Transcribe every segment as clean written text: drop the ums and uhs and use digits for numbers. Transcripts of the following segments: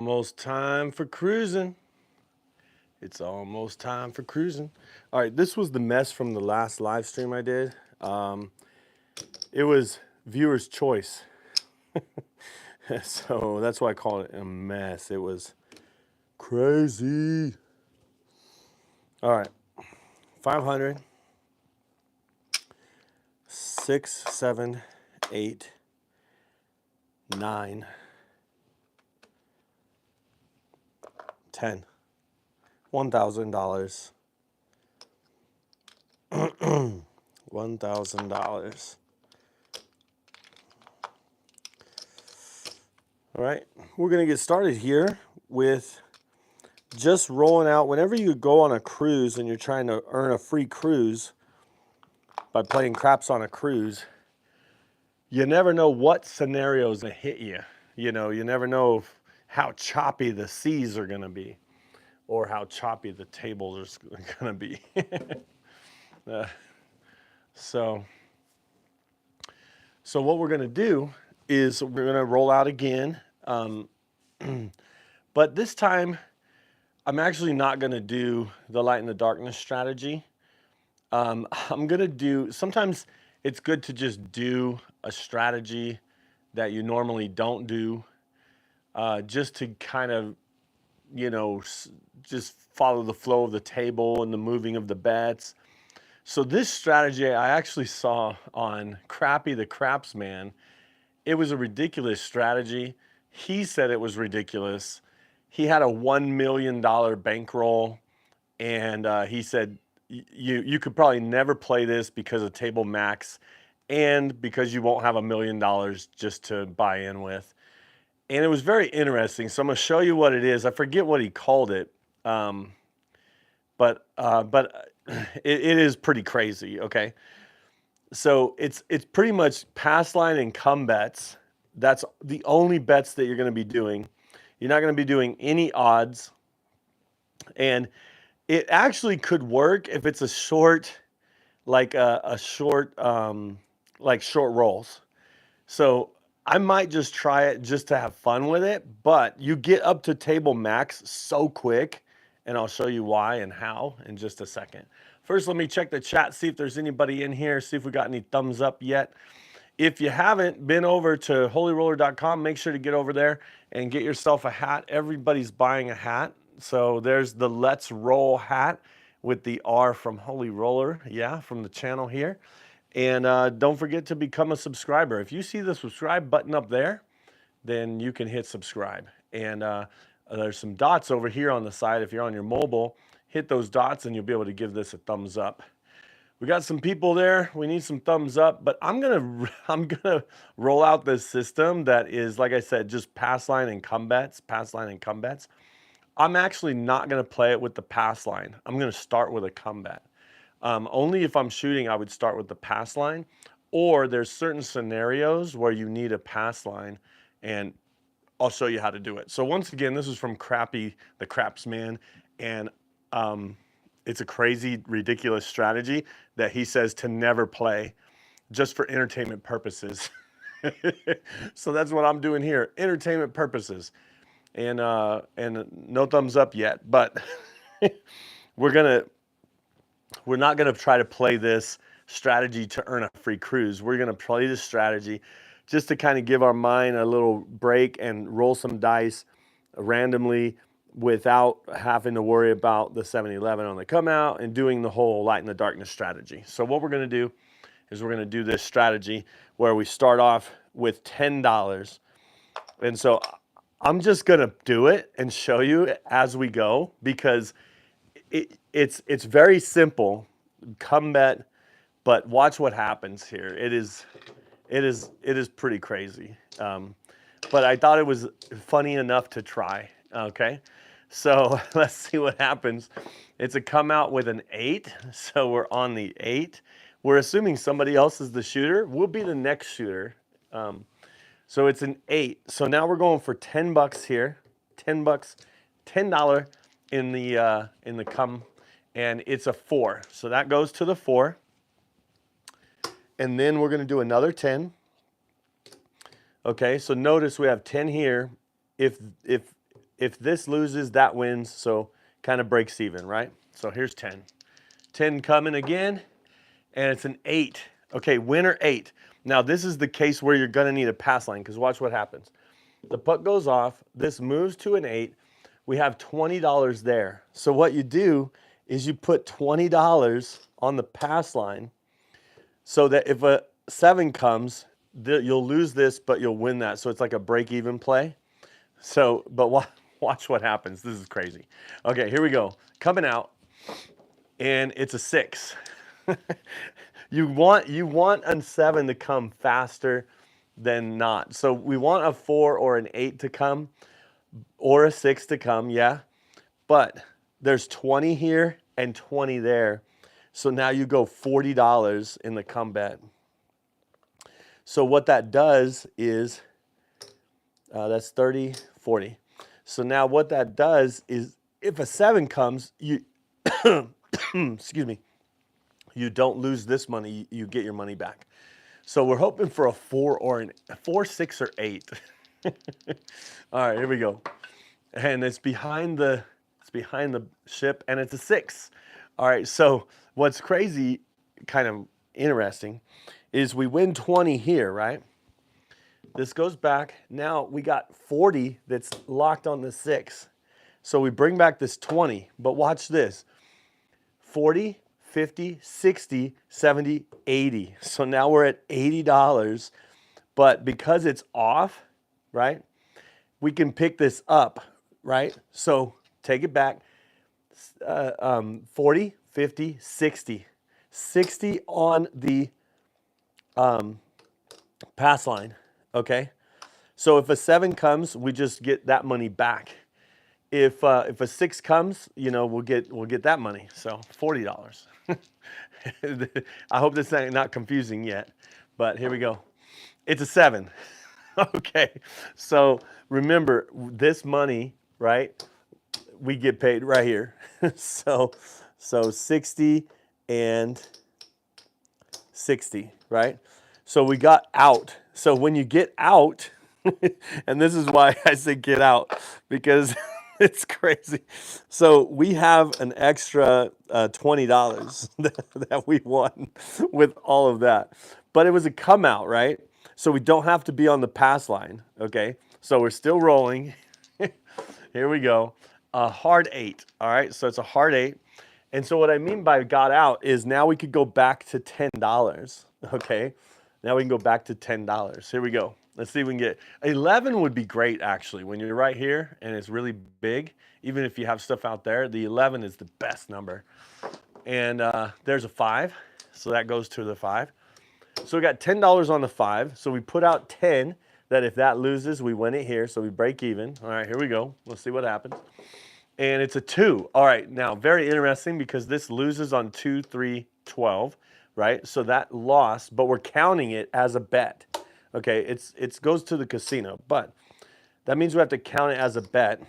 Almost time for cruising. It's almost time for cruising. All right, this was the mess from the last live stream I did. It was viewer's choice. So that's why I call it a mess. It was crazy. All right, 500, 6, 7, 8, 9, 10. $1,000. $1,000. All right, we're going to get started here with just rolling out. Whenever you go on a cruise and you're trying to earn a free cruise by playing craps on a cruise, you never know what scenarios going to hit you. You know, you never know how choppy the seas are going to be or how choppy the tables are going to be. So what we're going to do is we're going to roll out again. But this time, I'm actually not going to do the light and the darkness strategy. I'm going to do, sometimes it's good to just do a strategy that you normally don't do, just to kind of, you know, just follow the flow of the table and the moving of the bets. So this strategy I actually saw on Crappy the Craps Man. It was a ridiculous strategy. He said it was ridiculous. He had a $1 million bankroll, and he said you could probably never play this because of table max and because you won't have $1 million just to buy in with. And it was very interesting. So I'm going to show you what it is. I forget what he called it, but it is pretty crazy. Okay, so it's pretty much pass line and come bets. That's the only bets that you're going to be doing. You're not going to be doing any odds. And it actually could work if it's a short, like a short, like short rolls. So I might just try it just to have fun with it, but you get up to table max so quick, and I'll show you why and how in just a second. First, let me check the chat, see if there's anybody in here, see if we got any thumbs up yet. If you haven't been over to holyroller.com, make sure to get over there and get yourself a hat. Everybody's buying a hat. So there's the Let's Roll hat with the R from Holy Roller, yeah, from the channel here. And don't forget to become a subscriber. If you see the subscribe button up there, then you can hit subscribe. And there's some dots over here on the side. If you're on your mobile, hit those dots and you'll be able to give this a thumbs up. We got some people there. We need some thumbs up, but I'm gonna roll out this system that is, like I said, just pass line and come bets, pass line and come bets. I'm actually not gonna play it with the pass line. I'm gonna start with a come bet. Only if I'm shooting, I would start with the pass line, or there's certain scenarios where you need a pass line, and I'll show you how to do it. So once again, this is from Crappy the Craps Man, and it's a crazy, ridiculous strategy that he says to never play just for entertainment purposes. So that's what I'm doing here, entertainment purposes. And no thumbs up yet, but we're not gonna try to play this strategy to earn a free cruise. We're gonna play this strategy just to kind of give our mind a little break and roll some dice randomly without having to worry about the 7-Eleven on the come out and doing the whole light in the darkness strategy. So what we're going to do is we're going to do this strategy where we start off with $10. And so I'm just going to do it and show you as we go because it's very simple. Come bet, but watch what happens here. It is pretty crazy. But I thought it was funny enough to try. Okay, so let's see what happens. It's a come out with an 8, so we're on the 8. We're assuming somebody else is the shooter. We'll be the next shooter. So it's an 8. So now we're going for $10 here. $10, $10 in the come, and it's a 4. So that goes to the 4. And then we're going to do another 10. Okay, so notice we have 10 here. If if this loses, that wins, so kind of breaks even, right? So here's 10. 10 coming again, and it's an 8. Okay, winner 8. Now this is the case where you're gonna need a pass line, because watch what happens. The puck goes off, this moves to an 8, we have $20 there. So what you do is you put $20 on the pass line, so that if a 7 comes, you'll lose this, but you'll win that. So it's like a break-even play. So, but watch what happens. This is crazy. Okay, here we go. Coming out, and it's a 6. You want a 7 to come faster than not. So we want a 4 or an 8 to come, or a 6 to come, yeah. But there's 20 here and 20 there. So now you go $40 in the come bet. So what that does is, that's 30, 40. So now what that does is, if a 7 comes, you, excuse me, you don't lose this money, you get your money back. So we're hoping for a 4 or a 4, 6, or 8. All right, here we go. And it's behind the ship, and it's a 6. All right, so what's crazy, kind of interesting, is we win 20 here, right? This goes back. Now we got 40 that's locked on the 6. So we bring back this 20, but watch this. 40, 50, 60, 70, 80. So now we're at $80, but because it's off, right, we can pick this up, right? So take it back, 40, 50, 60. 60 on the pass line, okay? So if a 7 comes, we just get that money back. If a 6 comes, you know, we'll get that money. So $40. I hope this is not confusing yet, but here we go. It's a 7. Okay, so remember this money, right? We get paid right here. so 60 and 60, right? So we got out. So when you get out, and this is why I say get out, because it's crazy. So we have an extra $20 that we won with all of that. But it was a come out, right? So we don't have to be on the pass line, okay? So we're still rolling. Here we go. A hard 8, all right? So it's a hard 8. And so what I mean by got out is now we could go back to $10, okay? Now we can go back to $10. Here we go. Let's see if we can get 11 would be great, actually. When you're right here and it's really big, even if you have stuff out there, the 11 is the best number. And there's a 5, so that goes to the 5. So we got $10 on the 5. So we put out 10, that if that loses, we win it here. So we break even. All right, here we go. Let's see what happens. And it's a 2. All right, now very interesting, because this loses on 2, 3, 12, right? So that lost, but we're counting it as a bet. Okay, it goes to the casino, but that means we have to count it as a bet.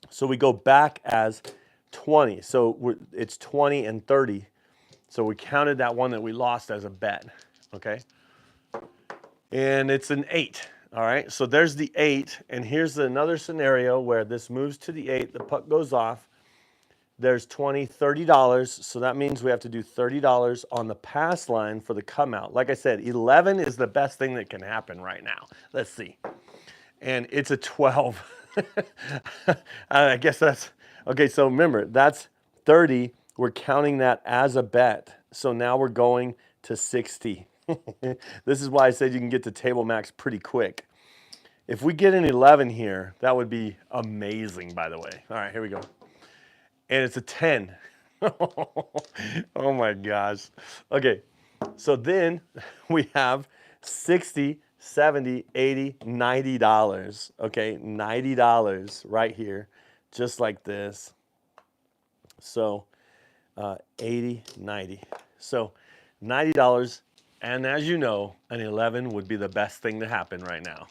So we go back as 20. So it's 20 and 30. So we counted that one that we lost as a bet, okay? And it's an 8, all right? So there's the 8, and here's another scenario where this moves to the 8, the puck goes off, there's $20, $30, so that means we have to do $30 on the pass line for the come out. Like I said, 11 is the best thing that can happen right now. Let's see. And it's a 12. I guess that's, okay, so remember, that's 30. We're counting that as a bet. So now we're going to 60. This is why I said you can get to table max pretty quick. If we get an 11 here, that would be amazing, by the way. All right, here we go. And it's a 10. Oh my gosh. Okay, so then we have 60, 70, 80, $90. Okay, $90 right here, just like this. So 80, 90. So $90. And as you know, an 11 would be the best thing to happen right now.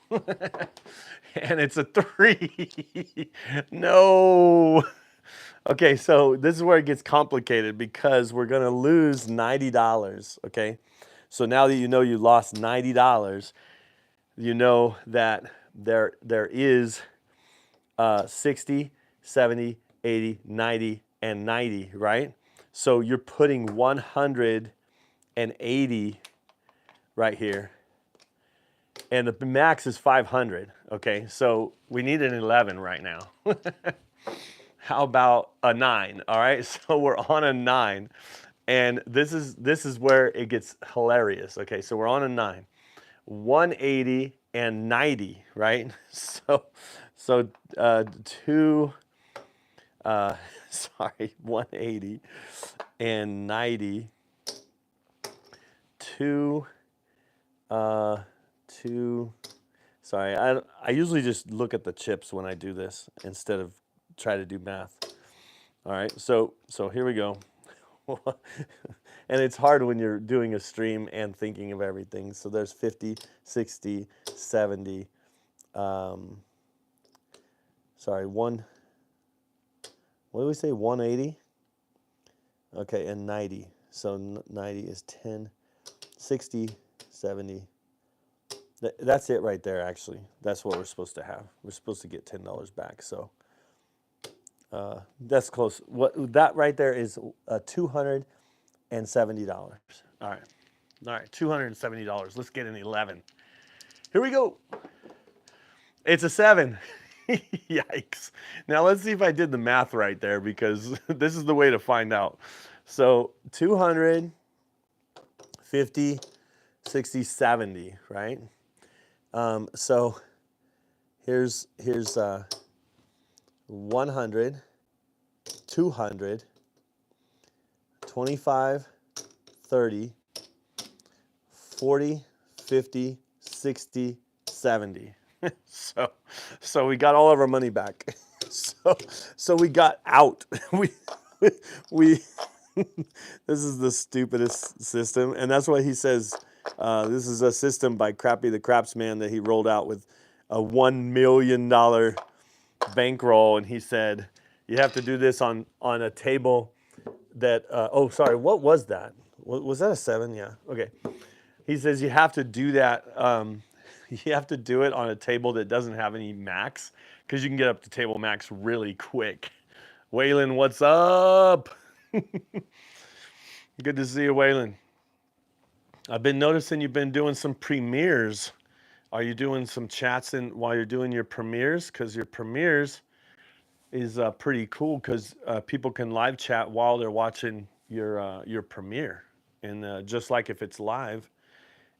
And it's a 3. No. Okay, so this is where it gets complicated, because we're going to lose $90, okay? So now that you know you lost $90, you know that there is 60, 70, 80, 90, and 90, right? So you're putting 180 right here. And the max is 500, okay? So we need an 11 right now. How about a 9, all right? So we're on a 9. And this is where it gets hilarious. Okay, so we're on a 9. 180 and 90, right? So two sorry, 180 and 90, two sorry, I usually just look at the chips when I do this instead of try to do math. All right, so here we go. And it's hard when you're doing a stream and thinking of everything. So there's 50, 60, 70, sorry, what do we say, 180? Okay, and 90. So 90 is 10, 60, 70. That's it right there, actually. That's what we're supposed to have. We're supposed to get $10 back. So that's close. That right there is $270. All right. All right, $270. Let's get an 11. Here we go. It's a 7. Yikes. Now let's see if I did the math right there, because this is the way to find out. So 200, 50, 60, 70, right? So here's 100, 200, 25, 30, 40, 50, 60, 70. So we got all of our money back. So we got out. we This is the stupidest system, and that's why he says this is a system by Crappy the Crapsman that he rolled out with a $1 million bankroll, and he said you have to do this on a table that oh, sorry, what was that? Was that a 7? Yeah. Okay. He says you have to do that. You have to do it on a table that doesn't have any max, because you can get up to table max really quick. Waylon, what's up? Good to see you, Waylon. I've been noticing you've been doing some premieres. Are you doing some chats while you're doing your premieres? Because your premieres is pretty cool, because people can live chat while they're watching your premiere, and just like if it's live,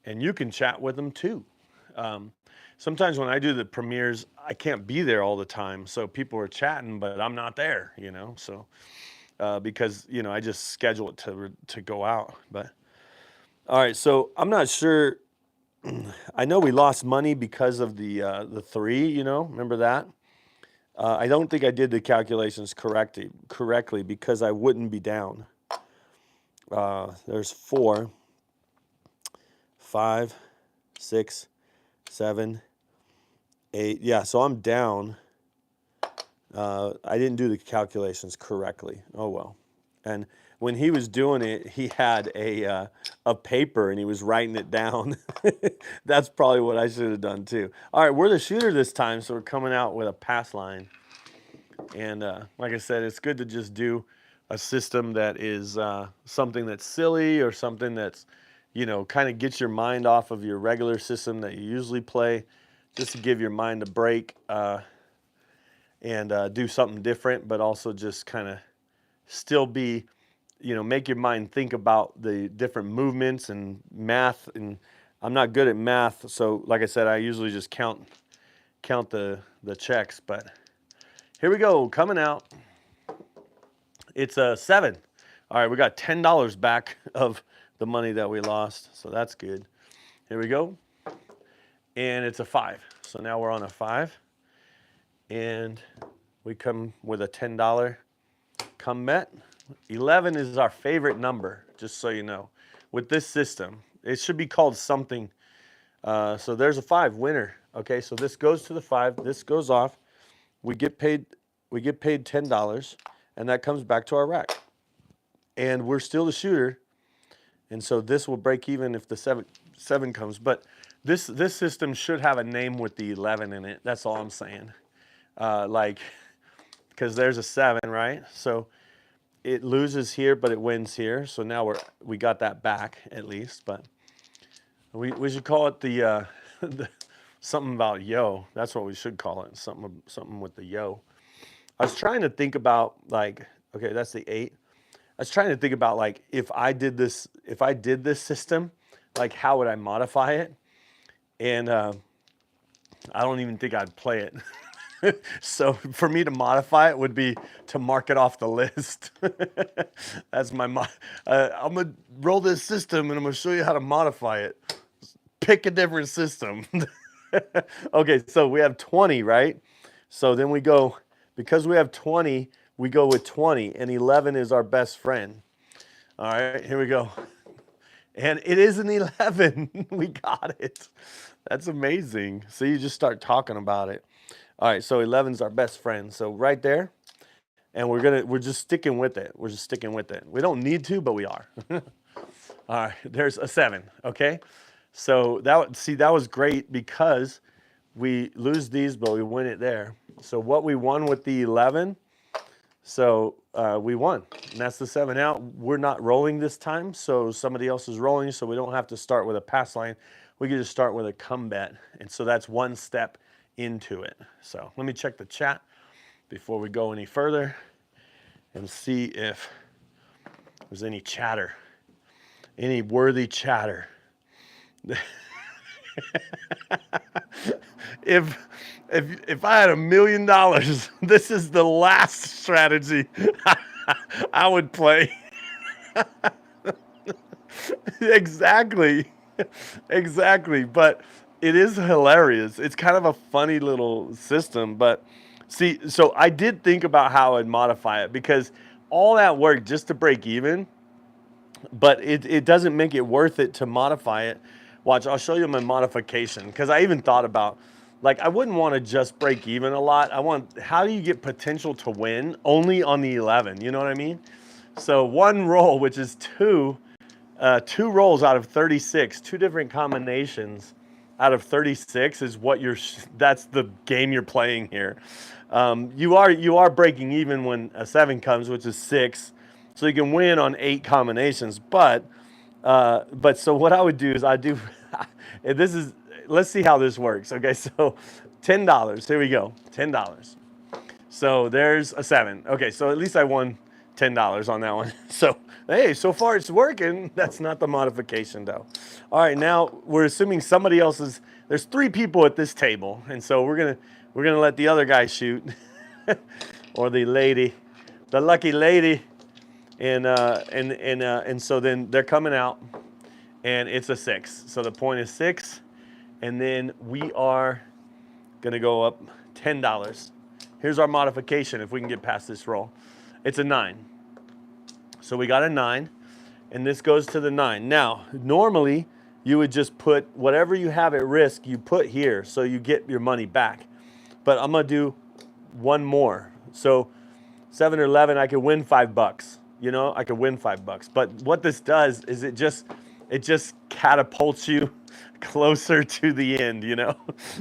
and you can chat with them too. Sometimes when I do the premieres, I can't be there all the time, so people are chatting, but I'm not there, you know. So because I just schedule it to go out. But all right, so I'm not sure. I know we lost money because of the 3. Remember that? I don't think I did the calculations correctly because I wouldn't be down. There's 4, 5, 6, 7, 8. Yeah, so I'm down. I didn't do the calculations correctly. Oh well. And when he was doing it, he had a paper and he was writing it down. That's probably what I should have done too. All right, we're the shooter this time, so we're coming out with a pass line. And like I said, it's good to just do a system that is something that's silly, or something that's, kind of gets your mind off of your regular system that you usually play, just to give your mind a break and do something different, but also just kind of still be, make your mind think about the different movements and math. And I'm not good at math, so like I said, I usually just count the checks. But here we go, coming out. It's a 7. All right, we got $10 back of the money that we lost, so that's good. Here we go. And it's a 5. So now we're on a 5. And we come with a $10 come bet. 11 is our favorite number, just so you know. With this system, it should be called something. So there's a 5 winner. Okay, so this goes to the 5. This goes off. We get paid $10, and that comes back to our rack. And we're still the shooter, and so this will break even if the 7 comes. But this system should have a name with the 11 in it. That's all I'm saying. like, because there's a 7, right? So it loses here, but it wins here. So now we got that back at least. But we should call it the, something about yo. That's what we should call it. Something with the yo. I was trying to think about, like, okay, that's the 8. I was trying to think about, like, if I did this system, like, how would I modify it? And I don't even think I'd play it. So for me to modify it would be to mark it off the list. That's my I'm gonna roll this system and I'm gonna show you how to modify it. Pick a different system. Okay, so we have 20, right? So then we go, because we have 20, we go with 20, and 11 is our best friend. All right, here we go. And it is an 11. We got it. That's amazing. So you just start talking about it. All right, so 11 is our best friend. So right there, and we're just sticking with it. We're just sticking with it. We don't need to, but we are. All right, there's a 7. Okay, so that was great because we lose these, but we win it there. So what we won with the 11, so we won, and that's the 7 out. We're not rolling this time, so somebody else is rolling, so we don't have to start with a pass line. We can just start with a come bet, and so that's one step into it. So let me check the chat before we go any further and see if there's any chatter, any worthy chatter. If I had $1 million, this is the last strategy I would play. Exactly. Exactly. But it is hilarious. It's kind of a funny little system. But see, so I did think about how I'd modify it, because all that work just to break even, but it doesn't make it worth it to modify it. Watch, I'll show you my modification, because I even thought about, like, I wouldn't want to just break even a lot. How do you get potential to win only on the 11? You know what I mean? So one roll, which is two rolls out of 36, 2 different combinations out of 36 is what that's the game you're playing here. You are breaking even when a 7 comes, which is 6. So you can win on 8 combinations, but so what I would do is let's see how this works. Okay, so $10. Here we go, $10. So there's a 7. Okay, so at least I won $10 on that one. So hey, so far it's working. That's not the modification though. All right, now we're assuming somebody else there's 3 people at this table, and so we're gonna let the other guy shoot, or the lady, the lucky lady. And so then they're coming out, and it's a 6. So the point is 6, and then we are gonna go up $10. Here's our modification if we can get past this roll. It's a 9. So we got a 9, and this goes to the 9. Now, normally you would just put whatever you have at risk, you put here so you get your money back. But I'm gonna do one more. So 7 or 11, I could win $5. You know, I could win $5. But what this does is it just catapults you closer to the end, you know?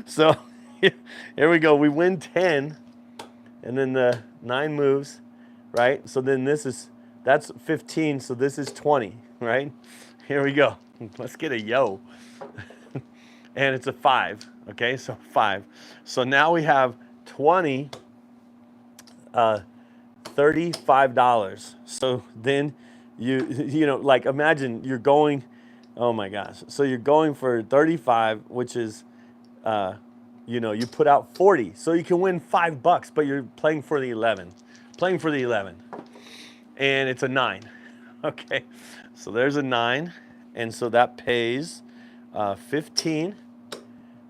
So here we go. We win 10, and then the 9 moves, right? So then that's 15, so this is 20, right? Here we go. Let's get a yo. And it's a 5, okay? So 5. So now we have 20, $35. So then you know, like, imagine you're going, oh my gosh. So you're going for 35, which is, you know, you put out 40. So you can win $5, but you're playing for the 11. Playing for the 11. And it's a 9. Okay. So there's a 9. And so that pays 15.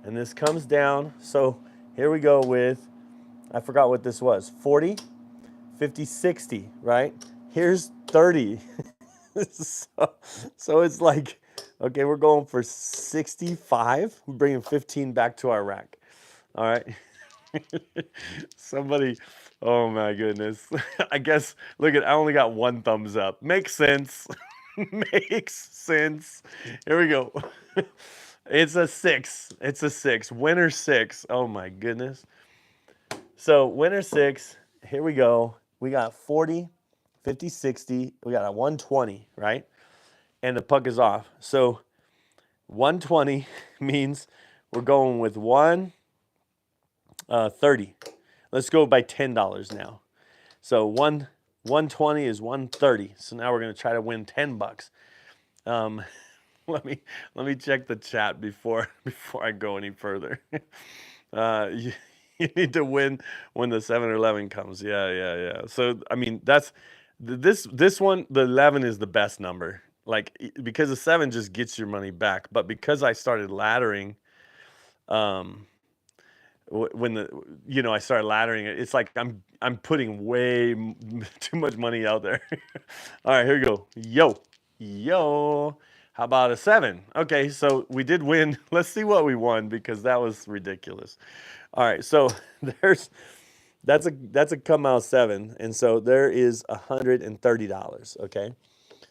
And this comes down. So here we go with, I forgot what this was, 40. 50, 60, right? Here's 30. So it's like, okay, we're going for 65. We're bringing 15 back to our rack. All right. Somebody, oh my goodness. I guess, look I only got 1 thumbs up. Makes sense. Makes sense. Here we go. It's a 6. It's a 6. Winner 6. Oh my goodness. So winner 6, here we go. We got 40, 50, 60. We got a 120, right? And the puck is off. So 120 means we're going with 130. Let's go by $10 now. So 120 is 130. So now we're gonna try to win $10. Um, let me check the chat before I go any further. You, you need to win when the 7-Eleven comes. Yeah. So I mean that's this one. The 11 is the best number. Like because the 7 just gets your money back. But because I started laddering, when I started laddering it, it's like I'm putting way too much money out there. All right, here we go. Yo. How about a 7? Okay, so we did win. Let's see what we won because that was ridiculous. All right, so that's a come out 7, and so there is $130. Okay,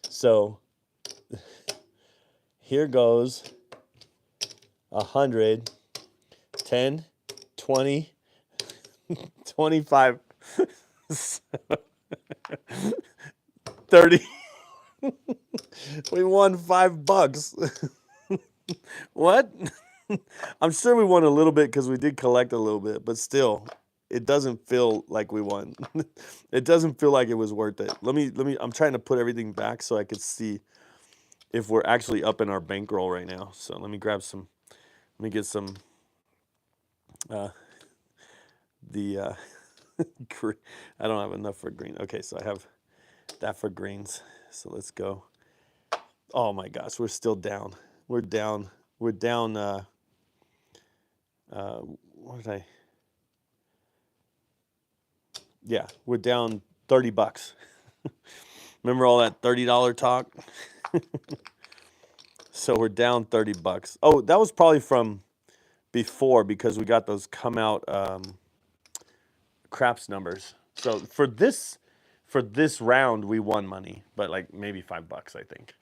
so here goes 100, 10, 20, 25, 30. We won $5. What? I'm sure we won a little bit because we did collect a little bit, but still, it doesn't feel like we won. It doesn't feel like it was worth it. Let me. I'm trying to put everything back so I could see if we're actually up in our bankroll right now. So let me grab some. Let me get some. The I don't have enough for green. Okay, so I have that for greens. So let's go. Oh my gosh, we're still down. We're down. We're down. What did I? Yeah, we're down $30. Remember all that $30 talk? So we're down $30. Oh, that was probably from before because we got those come out craps numbers. So for this round we won money, but like maybe $5 I think,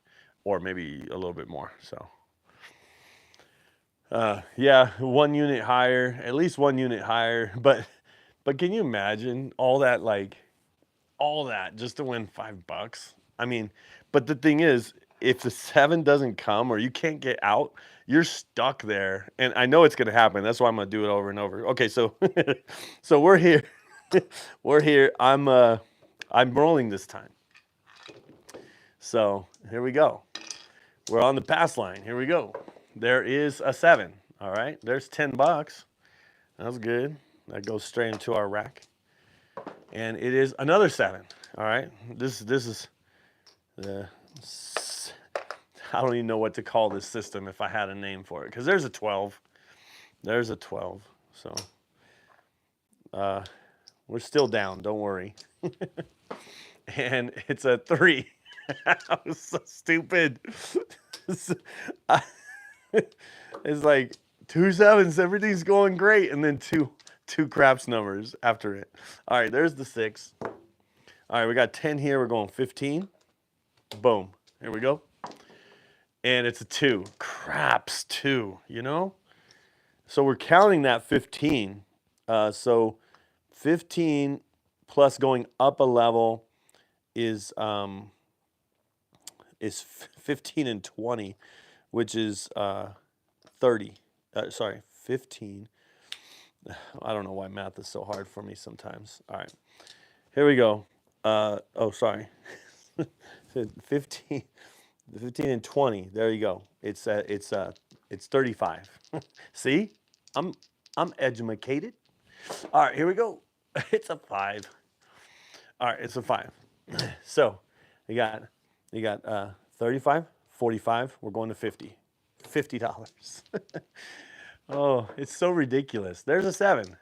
or maybe a little bit more. So yeah, 1 unit higher, at least 1 unit higher. But can you imagine all that just to win $5? I mean, but the thing is, if the 7 doesn't come or you can't get out, you're stuck there. And I know it's gonna happen. That's why I'm gonna do it over and over. Okay, so so we're here. We're here. I'm rolling this time. So here we go. We're on the pass line. Here we go. There is a 7. All right. There's $10. That's good. That goes straight into our rack. And it is another 7. All right. This is the. I don't even know what to call this system if I had a name for it because there's a 12. There's a 12. So we're still down. Don't worry. And it's a 3. That was so stupid. It's like 2 7s, everything's going great, and then two craps numbers after it. All right, there's the 6. All right, we got 10 here. We're going 15. Boom. Here we go. And it's a 2. Craps 2, So we're counting that 15. So 15 plus going up a level is 15 and 20, which is 30. Sorry, 15. I don't know why math is so hard for me sometimes. All right, here we go. Sorry. 15 and 20. There you go. It's 35. See? I'm educated. All right, here we go. It's a 5. All right, it's a 5. So, you got 35, 45. We're going to 50. $50. Oh, it's so ridiculous. There's a 7.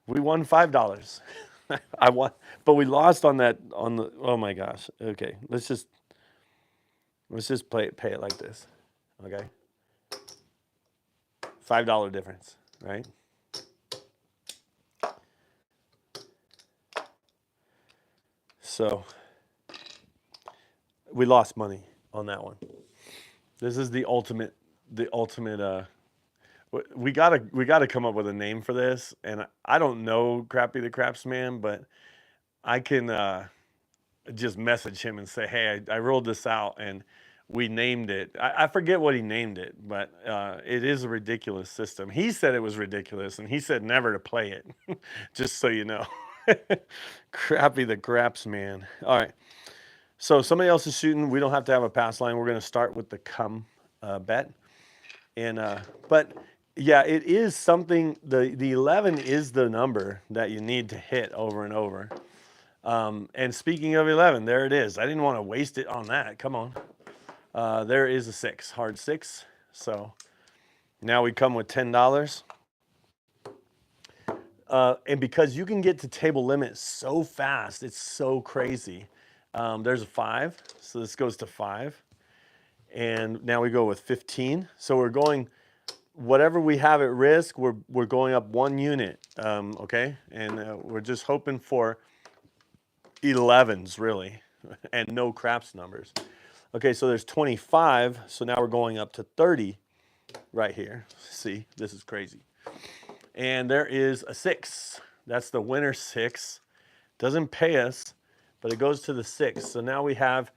We won $5. I won, but we lost on the. Oh my gosh. Okay, let's just pay it like this. Okay. $5 difference, right? So we lost money on that one. This is the ultimate. We gotta come up with a name for this, and I don't know Crappy the Craftsman, but I can just message him and say, hey, I rolled this out and we named it. I forget what he named it, but it is a ridiculous system. He said it was ridiculous, and he said never to play it, just so you know. Crappy the Craftsman. All right. So somebody else is shooting. We don't have to have a pass line. We're going to start with the come bet. And but yeah, it is something. The 11 is the number that you need to hit over and over. And speaking of 11, there it is. I didn't want to waste it on that. Come on. There is a 6, hard 6. So now we come with $10. And because you can get to table limit so fast, it's so crazy. There's a 5, so this goes to 5. And now we go with 15. So we're going, whatever we have at risk, we're going up 1 unit, okay? And we're just hoping for 11s, really, and no craps numbers. Okay, so there's 25, so now we're going up to 30 right here. See, this is crazy. And there is a 6. That's the winner 6. Doesn't pay us, but it goes to the 6. So now we have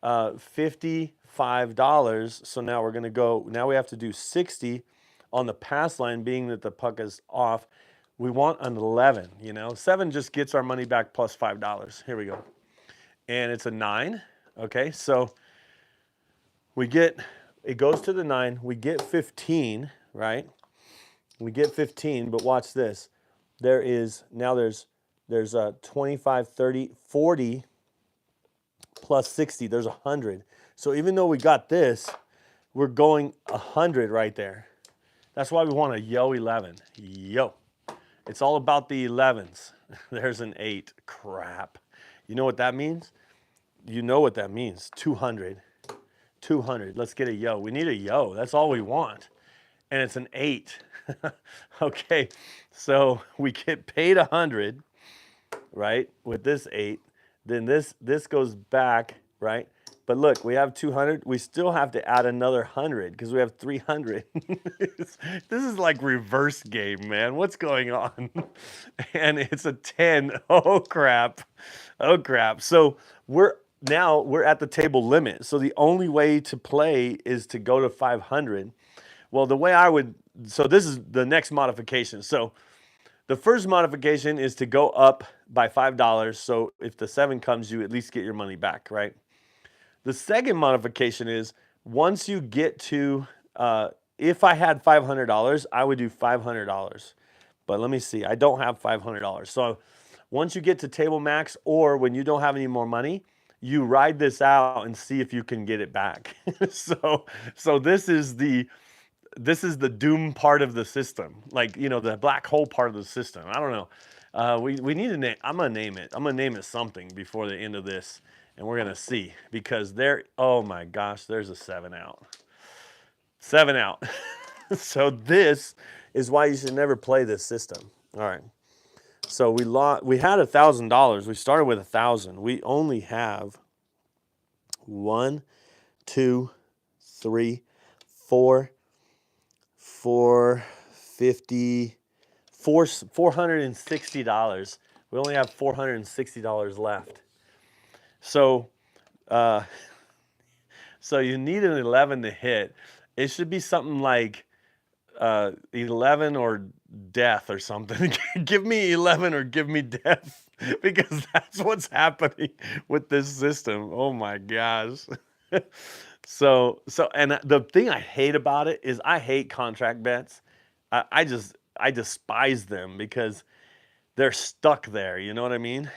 $55. So now we're going to go, now we have to do 60 on the pass line, being that the puck is off. We want an 11, you know. 7 just gets our money back plus $5. Here we go. And it's a 9. Okay, so we get, it goes to the 9. We get 15, right? We get 15, but watch this. There is, now there's 25, 30, 40 plus 60. There's 100. So even though we got this, we're going 100 right there. That's why we want a yo 11. Yo. It's all about the 11s. There's an 8. Crap. You know what that means? You know what that means. 200. 200. Let's get a yo. We need a yo. That's all we want. And it's an 8. Okay. So we get paid 100, right? With this 8. Then this goes back, right? But look, we have 200. We still have to add another 100 because we have 300. This is like reverse game, man. What's going on? And it's a 10. Oh, crap. Oh, crap. So we're at the table limit. So the only way to play is to go to 500. Well, the way I would, so this is the next modification. So the first modification is to go up by $5. So if the 7 comes, you at least get your money back, right? The second modification is once you get to, if I had $500, I would do $500. But let me see, I don't have $500. So once you get to table max, or when you don't have any more money, you ride this out and see if you can get it back. So this is the doom part of the system, like, you know, the black hole part of the system. I don't know. We need a name. I'm gonna name it. I'm gonna name it something before the end of this, and we're gonna see, because there. Oh my gosh, there's a 7 out. 7 out. So this is why you should never play this system. All right. So we had $1,000. We started with 1,000. We only have 1, 2, 3, 4. $460. We only have $460 left. So, so you need an 11 to hit. It should be something like 11 or death or something. Give me 11 or give me death, because that's what's happening with this system. Oh my gosh. So, and the thing I hate about it is I hate contract bets. I despise them because they're stuck there. You know what I mean?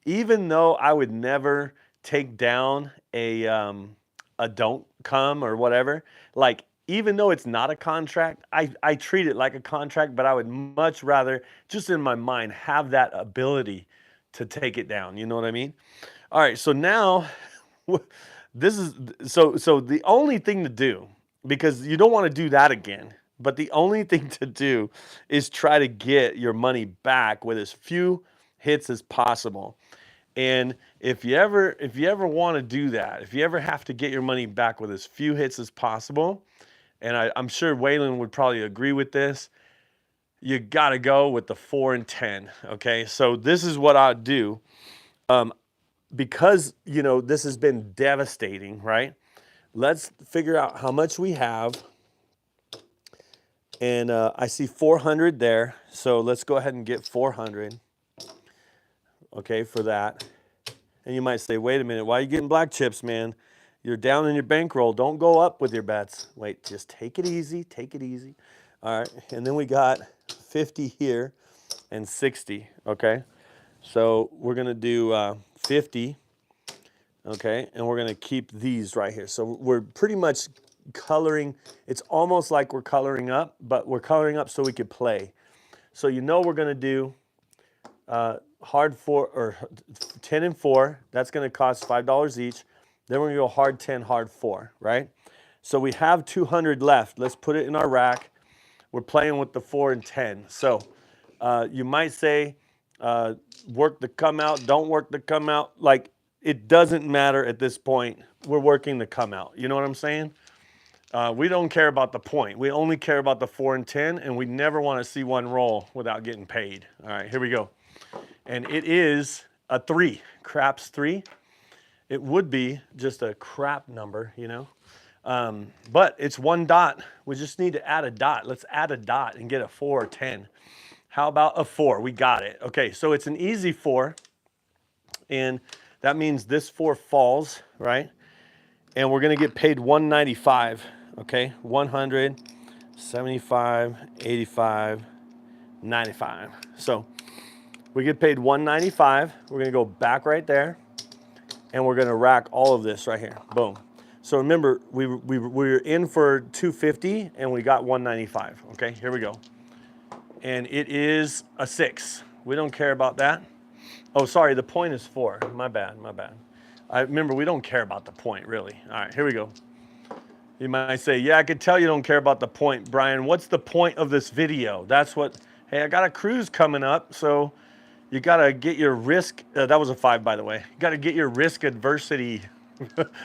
Even though I would never take down a don't come or whatever, like, even though it's not a contract, I treat it like a contract, but I would much rather, just in my mind, have that ability to take it down. You know what I mean? All right, so now this is, so the only thing to do, because you don't want to do that again, but the only thing to do is try to get your money back with as few hits as possible. And if you ever want to do that, if you ever have to get your money back with as few hits as possible, and I'm sure Waylon would probably agree with this, you got to go with the 4 and 10. Okay, so this is what I'd do. Because, you know, this has been devastating, right? Let's figure out how much we have. And I see 400 there. So let's go ahead and get 400. Okay, for that. And you might say, wait a minute, why are you getting black chips, man? You're down in your bankroll. Don't go up with your bets. Wait, just take it easy. Take it easy. All right. And then we got 50 here and 60. Okay. So we're going to do 50. Okay. And we're going to keep these right here. So we're pretty much coloring. It's almost like we're coloring up, but we're coloring up so we could play. So you know we're going to do hard 4 or 10 and 4. That's going to cost $5 each. Then we're going to go hard 10, hard 4, right? So we have 200 left. Let's put it in our rack. We're playing with the 4 and 10. So you might say, work the come out, don't work the come out. Like, it doesn't matter at this point. We're working the come out. You know what I'm saying? We don't care about the point. We only care about the 4 and 10, and we never want to see one roll without getting paid. All right, here we go. And it is a 3, craps 3. It would be just a crap number, you know. But it's 1 dot. We just need to add a dot. Let's add a dot and get a 4 or 10. How about a 4? We got it. Okay, so it's an easy 4. And that means this 4 falls, right? And we're going to get paid $195. Okay, 100, 75, 85, 95. So we get paid $195. We're going to go back right there. And we're going to rack all of this right here. Boom. So remember, we were in for 250 and we got 195. Okay, here we go. And it is a 6. We don't care about that. Oh, sorry, the point is 4. My bad, my bad. I remember, we don't care about the point, really. All right, here we go. You might say, yeah, I could tell you don't care about the point, Brian. What's the point of this video? That's what, hey, I got a cruise coming up, so you got to get your risk, that was a 5, by the way. You got to get your risk adversity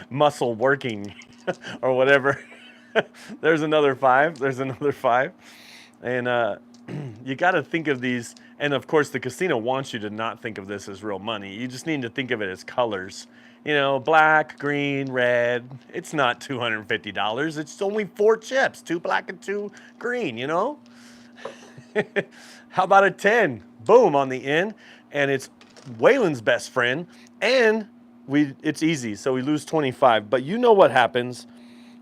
muscle working or whatever. There's another 5. There's another 5. And you got to think of these. And of course, the casino wants you to not think of this as real money. You just need to think of it as colors. You know, black, green, red. It's not $250. It's only 4 chips, 2 black and 2 green, you know? How about a 10? Boom, on the end. And it's Waylon's best friend. And it's easy, so we lose 25. But you know what happens.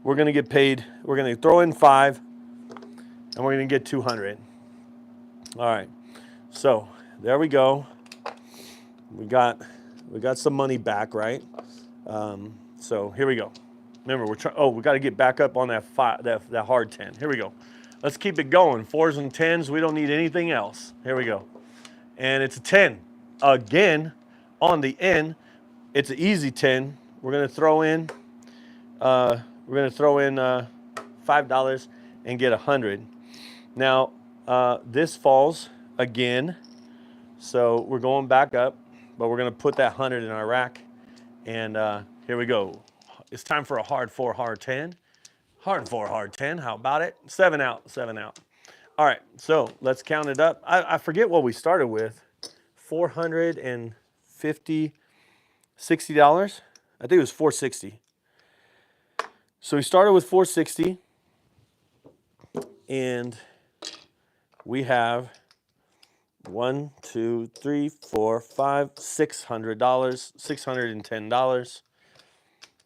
We're going to get paid. We're going to throw in 5. And we're going to get 200. All right. So there we go. We got some money back, right? So here we go. Remember, we got to get back up on that hard 10. Here we go. Let's keep it going. 4s and 10s. We don't need anything else. Here we go. And it's a 10. Again, on the end, it's an easy 10. We're gonna throw in $5 and get 100. Now this falls again, so we're going back up, but we're gonna put that 100 in our rack. And here we go. It's time for a hard 4, hard 10. Hard 4, hard 10. How about it? 7 out, 7 out. All right, so let's count it up. I forget what we started with. $450, $60. I think it was $460. So we started with $460, and we have $1, 2, 3, 4, 5, $600, $610.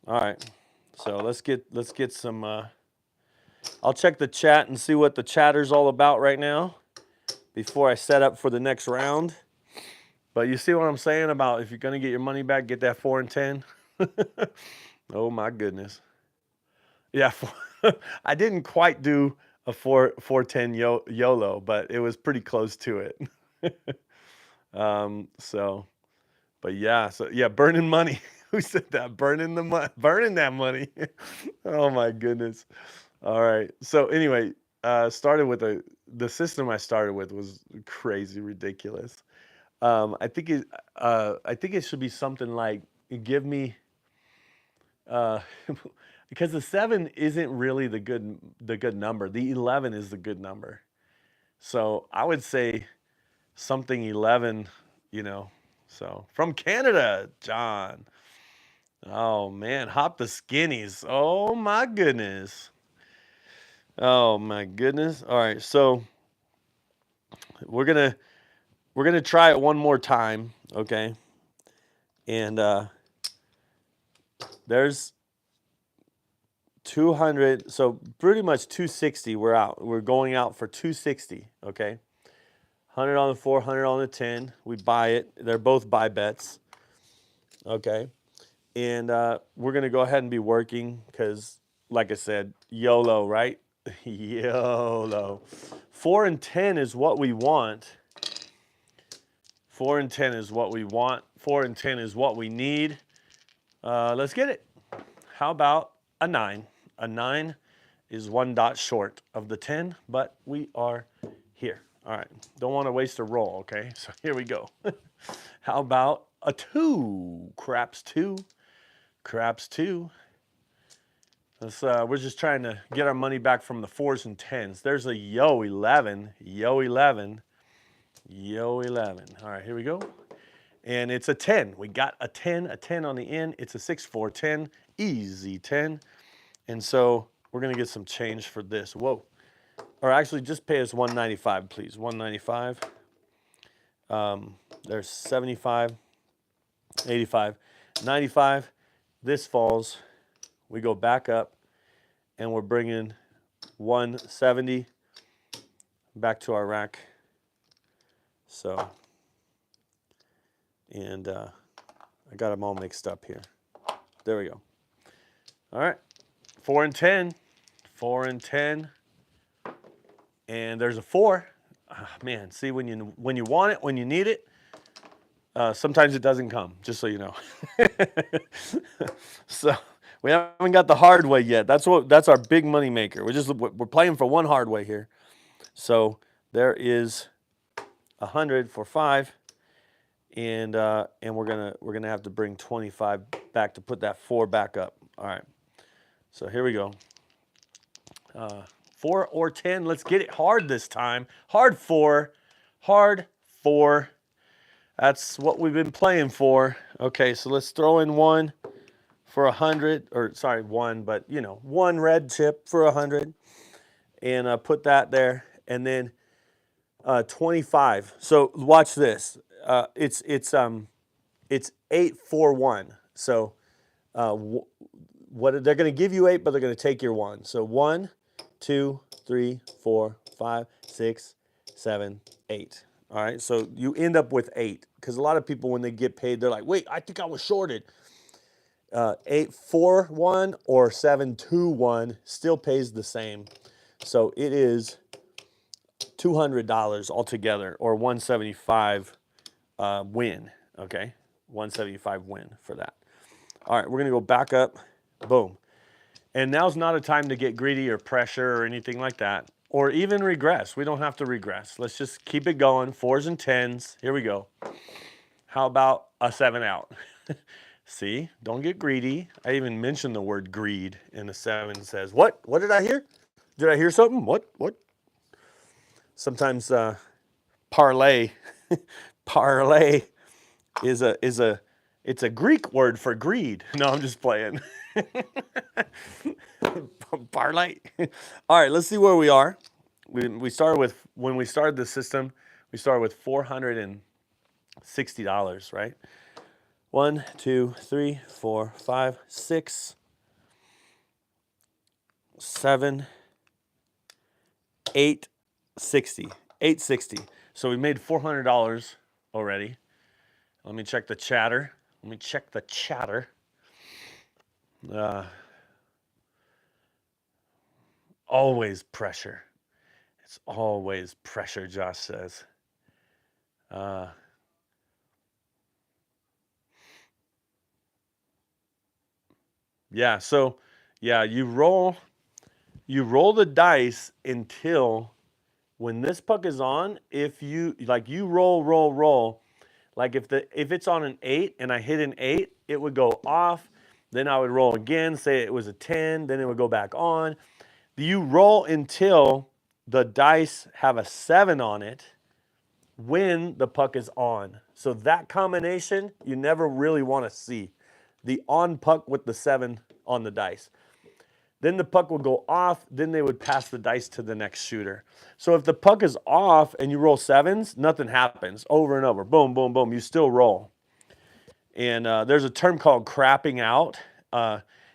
All right, so let's get some. I'll check the chat and see what the chatter's all about right now before I set up for the next round. But you see what I'm saying about if you're going to get your money back, get that 4 and 10. Oh my goodness. Yeah, I didn't quite do a 410 YOLO, but it was pretty close to it. But yeah, burning money. Who said that? Burning that money. Oh my goodness. All right. So anyway, started with the system I started with was crazy ridiculous. I think it should be something like give me because the 7 isn't really the good number. The 11 is the good number. So I would say something 11, you know. So from Canada, John. Oh man, hop the skinnies. Oh my goodness. Oh my goodness. All right, so we're gonna try it one more time, okay? And there's 200, so pretty much 260. We're out. We're going out for 260, okay? 100 on the 4, 100 on the 10. We buy it. They're both buy bets, okay? And we're gonna go ahead and be working because, like I said, YOLO, right? YOLO. 4 and 10 is what we want. 4 and 10 is what we want. 4 and 10 is what we need. Let's get it. How about a 9? A 9 is 1 dot short of the 10, but we are here. All right. Don't want to waste a roll, okay? So here we go. How about a 2? Craps 2. Craps 2. We're just trying to get our money back from the 4s and 10s. There's a yo 11. Yo 11. Yo 11. All right, here we go. And it's a 10. We got a 10 on the end. It's a 6, 4, 10. Easy 10. And so we're going to get some change for this. Whoa. Or actually, just pay us $195, please. $195. There's 75, 85, 95. This falls. We go back up, and we're bringing 170 back to our rack. So, and I got them all mixed up here. There we go. All right, 4 and 10, 4 and 10, and there's a 4. Man, see, when you want it, when you need it, sometimes it doesn't come. Just so you know. So we haven't got the hard way yet. That's our big money maker. We're playing for one hard way here. So there is 100 for 5. And we're gonna have to bring 25 back to put that 4 back up. All right. So here we go. 4 or 10. Let's get it hard this time. Hard 4. Hard 4. That's what we've been playing for. Okay, so let's throw in 1 for 100. Or sorry, 1, but you know, 1 red chip for 100, and put that there, and then 25. So watch this. It's 8, 4, 1. So what they're going to give you 8, but they're going to take your 1. So 1, 2, 3, 4, 5, 6, 7, 8. All right. So you end up with 8 because a lot of people, when they get paid, they're like, wait, I think I was shorted. 8, 4, 1 or 7, 2, 1 still pays the same. So it is $200 altogether, or 175 win. Okay, 175 win for that. All right, we're gonna go back up. Boom. And now's not a time to get greedy or pressure or anything like that, or even regress. We don't have to regress. Let's just keep it going. 4s and 10s. Here we go. How about a 7 out? See, don't get greedy. I even mentioned the word greed, and the 7 says, what? What did I hear? Did I hear something? What? Sometimes parlay, parlay is a Greek word for greed. No, I'm just playing. Parlay. All right, let's see where we are. We started with, when we started the system, we started with $460, right? 1, 2, 3, 4, 5, 6, 7, 8, 60, 860. So we made $400 already. Let me check the chatter. Always pressure. It's always pressure, Josh says. Yeah, so yeah, you roll the dice until when this puck is on, if you roll, like if it's on an 8 and I hit an 8, it would go off, Then I would roll again, say it was a 10, then it would go back on. You roll until the dice have a 7 on it when the puck is on. So that combination, you never really want to see. The on puck with the 7 on the dice. Then the puck will go off, then they would pass the dice to the next shooter. So if the puck is off and you roll 7s, nothing happens. Over and over, boom, boom, boom, you still roll. And there's a term called crapping out.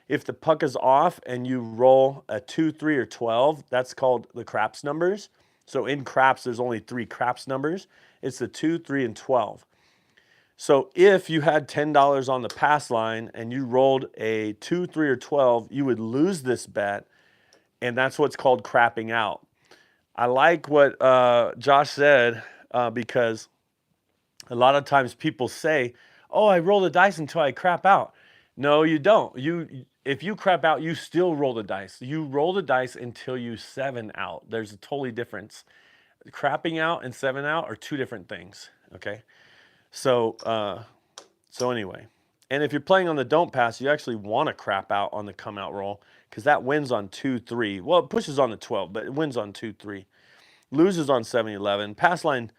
If the puck is off and you roll a 2, 3, or 12, that's called the craps numbers. So in craps, there's only 3 craps numbers. It's the 2, 3, and 12. So if you had $10 on the pass line and you rolled a 2, 3, or 12, you would lose this bet, and that's what's called crapping out. I like what Josh said because a lot of times people say, oh, I roll the dice until I crap out. No, you don't. If you crap out, you still roll the dice. You roll the dice until you 7 out. There's a totally difference. Crapping out and 7 out are 2 different things, okay? So anyway, and if you're playing on the don't pass, you actually want to crap out on the come out roll because that wins on 2, 3. Well, it pushes on the 12, but it wins on 2, 3. Loses on 7, 11. Pass line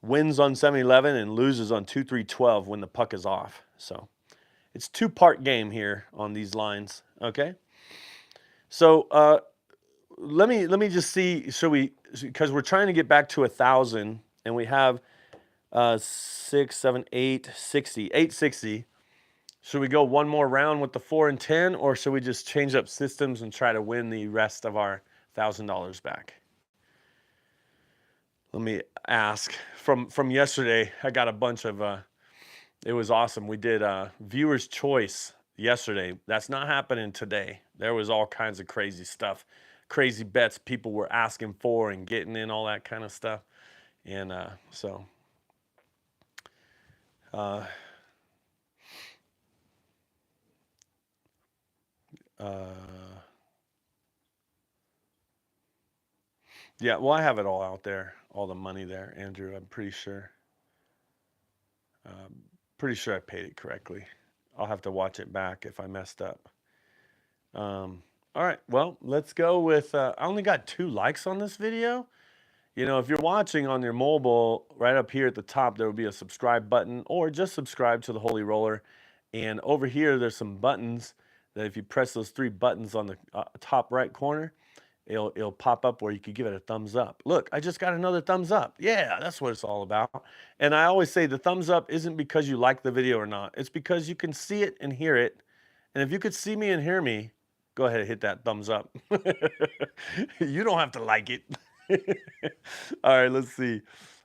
wins on 7, 11 and loses on 2, 3, 12 when the puck is off. So it's 2-part game here on these lines, okay? So let me just see, because we're trying to get back to 1,000 and we have 6, 7, 8, 60, 860. Should we go one more round with the 4 and 10, or should we just change up systems and try to win the rest of our $1,000 back? Let me ask. From yesterday, I got a bunch of, it was awesome. We did viewer's choice yesterday. That's not happening today. There was all kinds of crazy stuff, crazy bets people were asking for and getting in, all that kind of stuff. And yeah, well, I have it all out there, all the money there, Andrew. I'm pretty sure. Pretty sure I paid it correctly. I'll have to watch it back if I messed up. All right, well, let's go with, I only got 2 likes on this video. You know, if you're watching on your mobile, right up here at the top, there will be a subscribe button, or just subscribe to the Holy Roller. And over here, there's some buttons that if you press those 3 buttons on the top right corner, it'll pop up where you could give it a thumbs up. Look, I just got another thumbs up. Yeah, that's what it's all about. And I always say the thumbs up isn't because you like the video or not. It's because you can see it and hear it. And if you could see me and hear me, go ahead and hit that thumbs up. You don't have to like it. All right, let's see.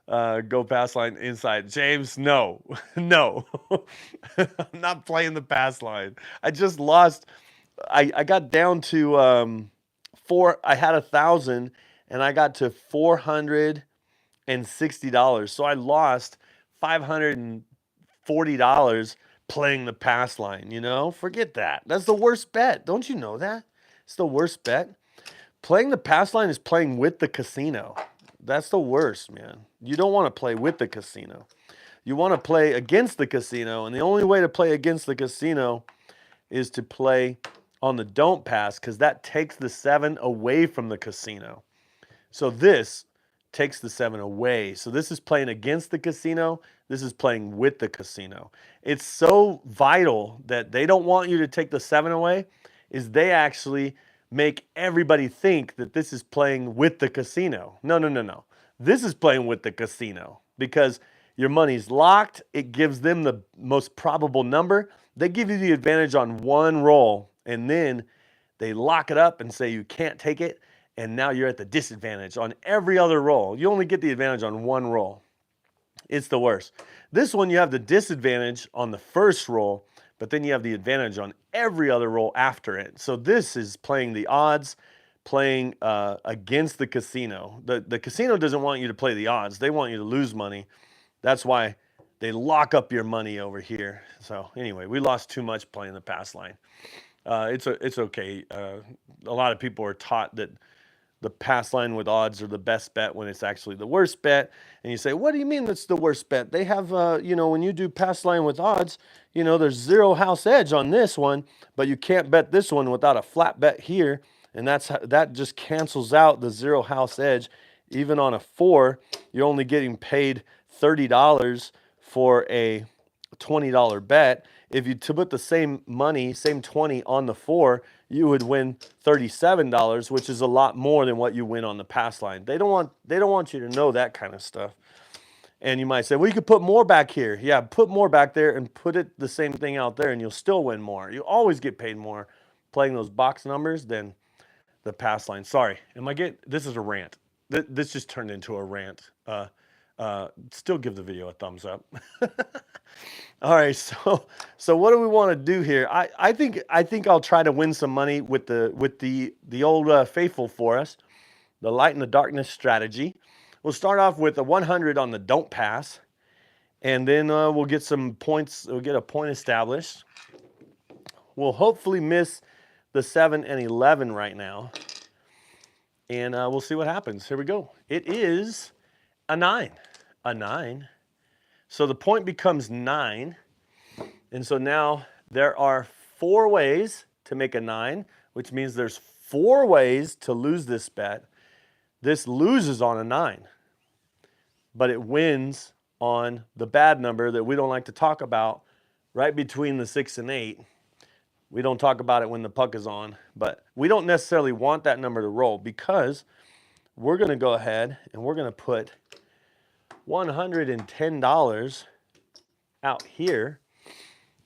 Go pass line inside. James, no. No. I'm not playing the pass line. I just lost. I got down to I had 1,000 and I got to $460. So I lost $540 playing the pass line, you know? Forget that. That's the worst bet. Don't you know that? It's the worst bet. Playing the pass line is playing with the casino. That's the worst, man. You don't want to play with the casino. You want to play against the casino, and the only way to play against the casino is to play on the don't pass, because that takes the 7 away from the casino. So this takes the 7 away. So this is playing against the casino. This is playing with the casino. It's so vital that they don't want you to take the 7 away, is they actually make everybody think that this is playing with the casino. No, no, no, no. This is playing with the casino because your money's locked. It gives them the most probable number. They give you the advantage on one roll, and then they lock it up and say you can't take it, and now you're at the disadvantage on every other roll. You only get the advantage on one roll. It's the worst. This one, you have the disadvantage on the first roll, but then you have the advantage on every other roll after it. So this is playing the odds, playing against the casino. The casino doesn't want you to play the odds. They want you to lose money. That's why they lock up your money over here. So anyway, we lost too much playing the pass line. It's okay. A lot of people are taught that the pass line with odds are the best bet when it's actually the worst bet. And you say, what do you mean that's the worst bet? They have, you know, when you do pass line with odds, you know, there's 0 house edge on this one, but you can't bet this one without a flat bet here. And that just cancels out the 0 house edge. Even on a 4, you're only getting paid $30 for a $20 bet. If you to put the same money, same 20 on the 4, you would win $37, which is a lot more than what you win on the pass line. They don't want you to know that kind of stuff. And you might say, well, you could put more back here. Yeah, put more back there and put it the same thing out there and you'll still win more. You always get paid more playing those box numbers than the pass line. Sorry, this is a rant. This just turned into a rant. Still give the video a thumbs up. All right, so what do we want to do here? I think I'll try to win some money with the old faithful for us, the light and the darkness strategy. We'll start off with a 100 on the don't pass, and then we'll get some points. We'll get a point established. We'll hopefully miss the 7 and 11 right now, and we'll see what happens. Here we go. It is a 9. A 9. So the point becomes 9. And so now there are 4 ways to make a 9, which means there's 4 ways to lose this bet. This loses on a 9, but it wins on the bad number that we don't like to talk about, right between the 6 and 8. We don't talk about it when the puck is on, but we don't necessarily want that number to roll because we're going to go ahead and we're going to put $110 out here.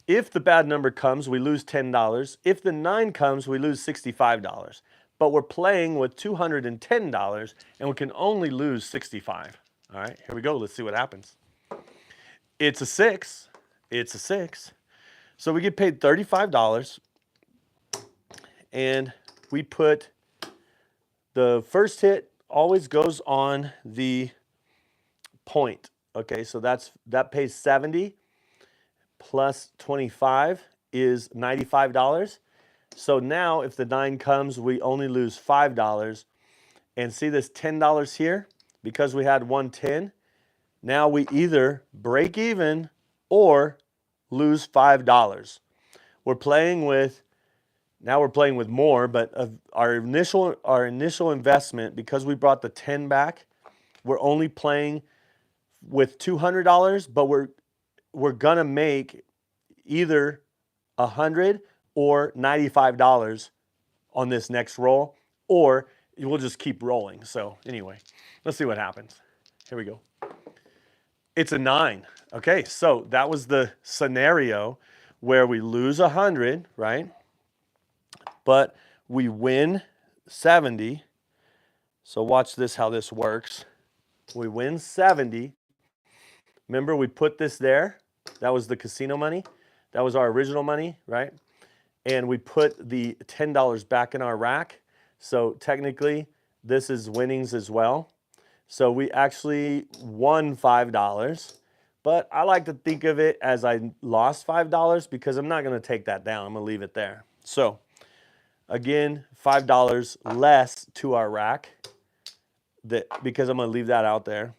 If the bad number comes, we lose $10. If the 9 comes, we lose $65. But we're playing with $210 and we can only lose $65. All right, here we go. Let's see what happens. It's a 6. It's a 6. So we get paid $35 and we put the first hit always goes on the point. Okay, so that pays 70 plus 25 is $95. So now if the 9 comes, we only lose $5. And see this $10 here? Because we had 110, now we either break even or lose $5. We're playing with more, but our initial investment, because we brought the 10 back, we're only playing with $200, but we're gonna make either $100 or $95 on this next roll, or we'll just keep rolling. So anyway, let's see what happens. Here we go. It's a 9. Okay, so that was the scenario where we lose 100, right? But we win 70. So watch this, how this works. We win 70. Remember, we put this there. That was the casino money. That was our original money, right? And we put the $10 back in our rack. So technically, this is winnings as well. So we actually won $5. But I like to think of it as I lost $5 because I'm not going to take that down. I'm going to leave it there. So again, $5 less to our rack because I'm going to leave that out there.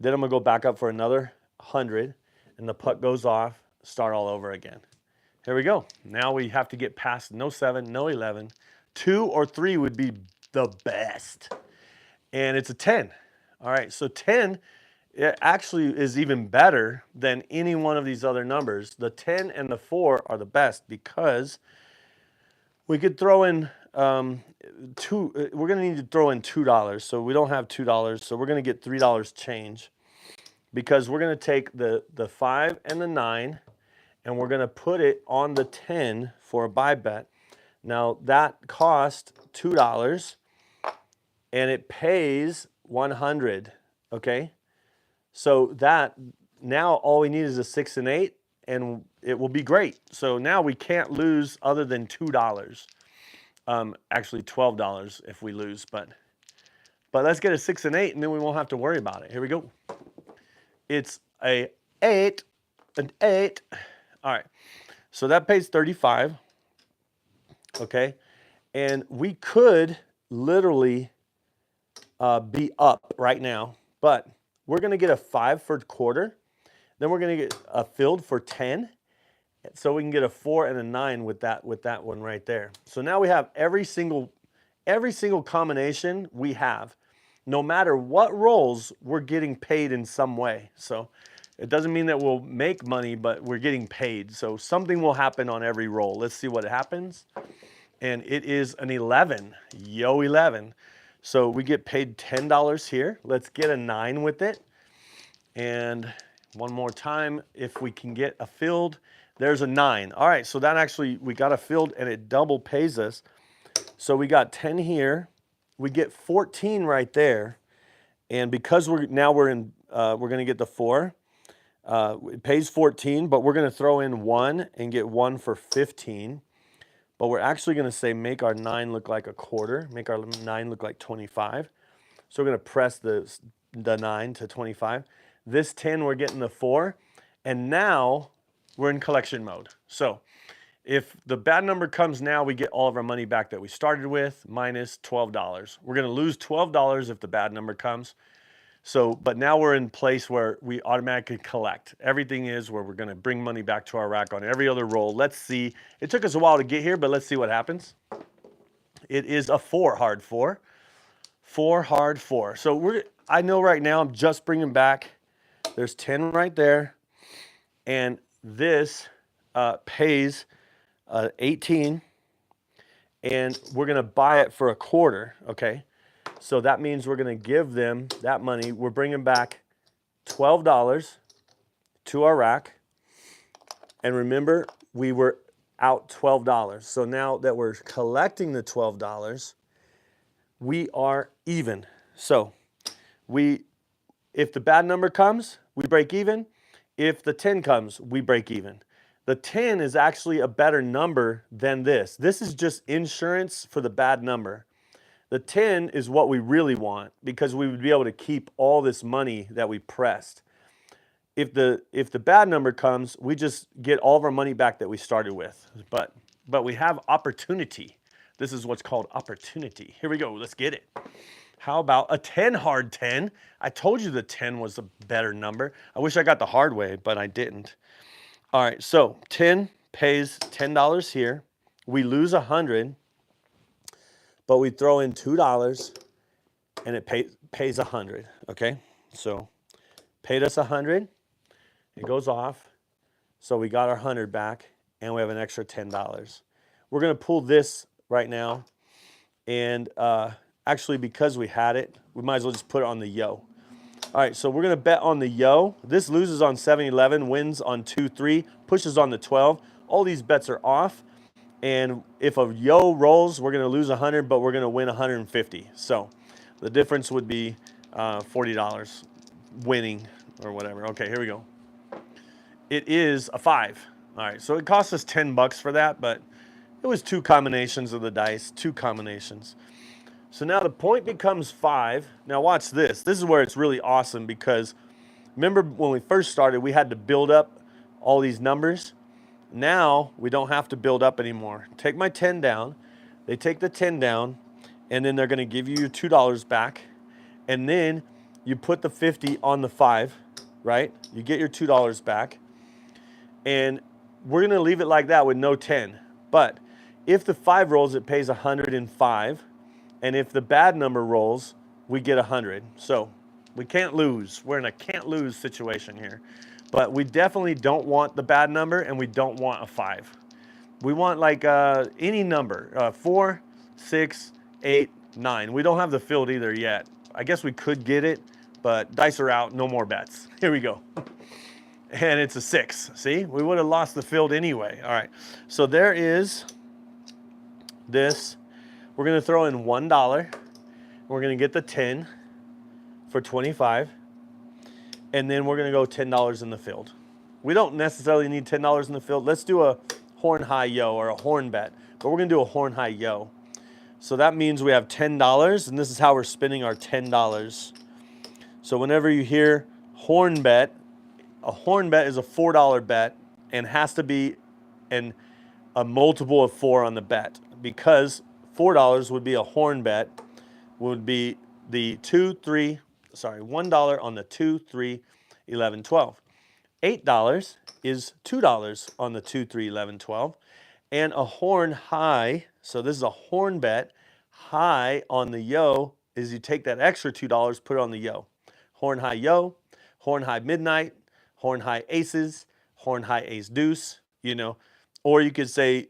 Then I'm going to go back up for another 100, and the puck goes off, start all over again. Here we go. Now we have to get past no 7, no 11. 2 or 3 would be the best. And it's a 10. All right, so 10 it actually is even better than any one of these other numbers. The 10 and the 4 are the best because we could throw in we're going to need to throw in $2. So we don't have $2, so we're going to get $3 change because we're going to take the 5 and the 9 and we're going to put it on the 10 for a buy bet. Now that cost $2 and it pays 100, okay? So that now all we need is a 6 and 8 and it will be great. So now we can't lose other than $2. Actually $12 if we lose, but let's get a 6 and 8 and then we won't have to worry about it. Here we go. It's a 8, an 8. All right, so that pays 35, okay? And we could literally be up right now, but we're going to get a 5 for quarter. Then we're going to get a filled for 10. So we can get a 4 and a 9 with that one right there. So now we have every single combination we have. No matter what rolls, we're getting paid in some way. So it doesn't mean that we'll make money, but we're getting paid. So something will happen on every roll. Let's see what happens. And it is an 11. Yo, 11. So we get paid $10 here. Let's get a 9 with it. And one more time, if we can get a filled, there's a 9. All right, so that actually, we got a filled and it double pays us. So we got 10 here. We get 14 right there. And because we're going to get the 4. It pays 14, but we're going to throw in 1 and get 1 for 15. But we're actually going to say make our 9 look like a quarter, make our 9 look like 25. So we're going to press the 9 to 25. This 10, we're getting the 4. And now we're in collection mode. So if the bad number comes now, we get all of our money back that we started with minus $12. We're going to lose $12 if the bad number comes. So, but now we're in place where we automatically collect. Everything is where we're going to bring money back to our rack on every other roll. Let's see. It took us a while to get here, but let's see what happens. It is a 4 hard 4. 4 hard 4. So I know right now I'm just bringing back. There's 10 right there. And this pays 18. And we're going to buy it for a quarter, okay? So that means we're going to give them that money. We're bringing back $12 to our rack. And remember, we were out $12. So now that we're collecting the $12, we are even. So if the bad number comes, we break even. If the 10 comes, we break even. The 10 is actually a better number than this. This is just insurance for the bad number. The 10 is what we really want because we would be able to keep all this money that we pressed. If the bad number comes, we just get all of our money back that we started with. But we have opportunity. This is what's called opportunity. Here we go. Let's get it. How about a 10 hard 10? I told you the 10 was a better number. I wish I got the hard way, but I didn't. All right, so 10 pays $10 here. We lose 100. But we throw in $2 and it pays 100, okay? So paid us 100, it goes off. So we got our 100 back and we have an extra $10. We're gonna pull this right now. And actually because we had it, we might as well just put it on the yo. All right, so we're gonna bet on the yo. This loses on 7-11, wins on 2-3, pushes on the 12. All these bets are off. And if a yo rolls, we're going to lose 100, but we're going to win 150. So the difference would be $40 winning or whatever. Okay, here we go. It is a 5. All right, so it cost us $10 for that, but it was 2 combinations of the dice, 2 combinations. So now the point becomes 5. Now watch this. This is where it's really awesome because remember when we first started, we had to build up all these numbers. Now we don't have to build up anymore. Take my 10 down. They take the 10 down, and then they're going to give you your $2 back. And then you put the 50 on the 5, right? You get your $2 back. And we're going to leave it like that with no 10. But if the 5 rolls, it pays 105. And if the bad number rolls, we get 100. So we can't lose. We're in a can't lose situation here. But we definitely don't want the bad number, and we don't want a 5. We want like any number, 4, 6, 8, 9. We don't have the field either yet. I guess we could get it, but dice are out, no more bets. Here we go. And it's a 6. See, we would have lost the field anyway. All right, so there is this. We're going to throw in $1. We're going to get the 10 for 25. And then we're going to go $10 in the field. We don't necessarily need $10 in the field. Let's do a horn high yo or a horn bet. But we're going to do a horn high yo. So that means we have $10, and this is how we're spending our $10. So whenever you hear horn bet, a horn bet is a $4 bet and has to be a multiple of 4 on the bet, because $4 would be a horn bet, would be the 2, 3, sorry, $1 on the 2, 3, 11, 12. $8 is $2 on the 2, 3, 11, 12. And a horn high, so this is a horn bet, high on the yo is you take that extra $2, put it on the yo. Horn high yo, horn high midnight, horn high aces, horn high ace deuce, you know. Or you could say,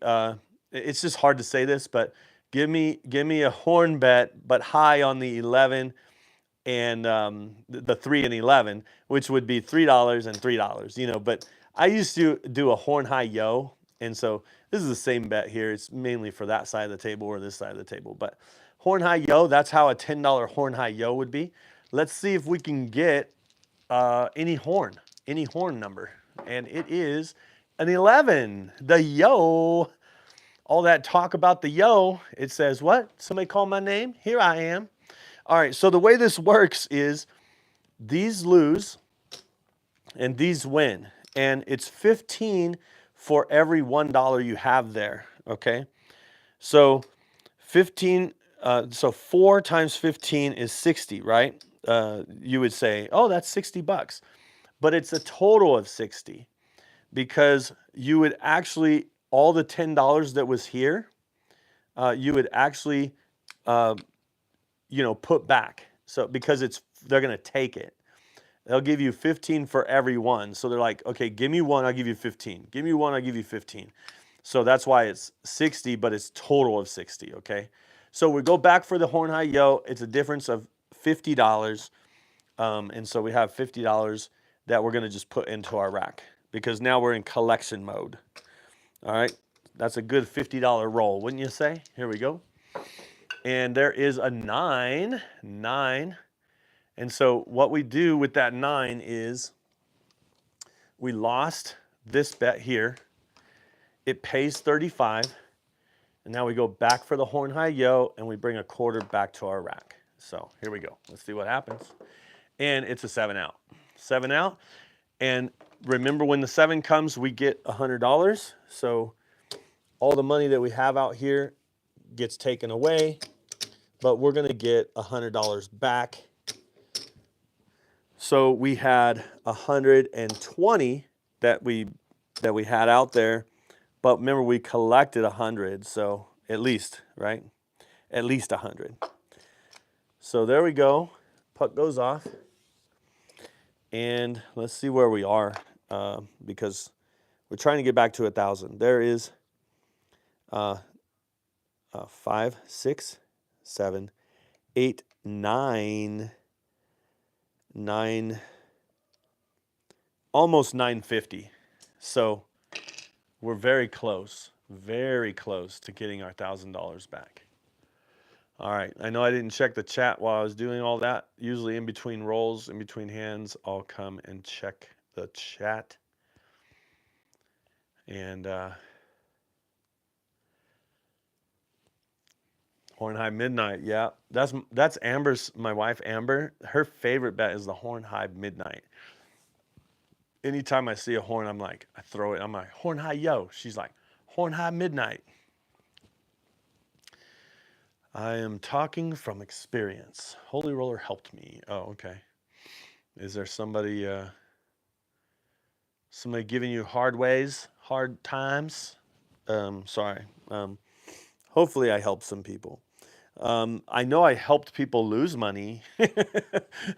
it's just hard to say this, but give me a horn bet, but high on the 11 and the 3 and 11, which would be $3 and $3, you know. But I used to do a horn high yo, and so this is the same bet here. It's mainly for that side of the table or this side of the table. But horn high yo, that's how a $10 horn high yo would be. Let's see if we can get any horn number. And it is an 11, the yo. All that talk about the yo, it says what? Somebody call my name? Here I am. All right, so the way this works is these lose and these win. And it's 15 for every $1 you have there, okay? So 15, so 4 times 15 is 60, right? You would say, oh, that's 60 bucks. But it's a total of 60 because you would actually, all the $10 that was here, you would actually, you know, put back. So because they're going to take it. They'll give you 15 for every one. So they're like, okay, give me one, I'll give you 15. Give me one, I'll give you 15. So that's why it's 60, but it's total of 60, okay? So we go back for the horn high yo. It's a difference of $50. And so we have $50 that we're going to just put into our rack because now we're in collection mode. All right, that's a good $50 roll, wouldn't you say? Here we go. And there is a 9. And so what we do with that 9 is we lost this bet here. It pays 35. And now we go back for the horn high yo and we bring a quarter back to our rack. So here we go. Let's see what happens. And it's a 7 out. 7 out. And remember when the 7 comes, we get $100. So all the money that we have out here gets taken away, but we're going to get $100 back. So we had 120 that we had out there, but remember we collected 100, so at least, right? At least 100. So there we go. Puck goes off. And let's see where we are because we're trying to get back to 1,000. There is 5, 6, 7, 8, 9, almost 950. So we're very close to getting our $1,000 back. All right, I know I didn't check the chat while I was doing all that. Usually in between rolls, in between hands, I'll come and check the chat. And horn high midnight, yeah. That's Amber's, my wife Amber. Her favorite bet is the horn high midnight. Anytime I see a horn, I'm like, I throw it. I'm like, horn high yo. She's like, horn high midnight. I am talking from experience. Holy Roller helped me. Oh, okay. Is there somebody giving you hard times? Sorry. Hopefully I helped some people. I know I helped people lose money.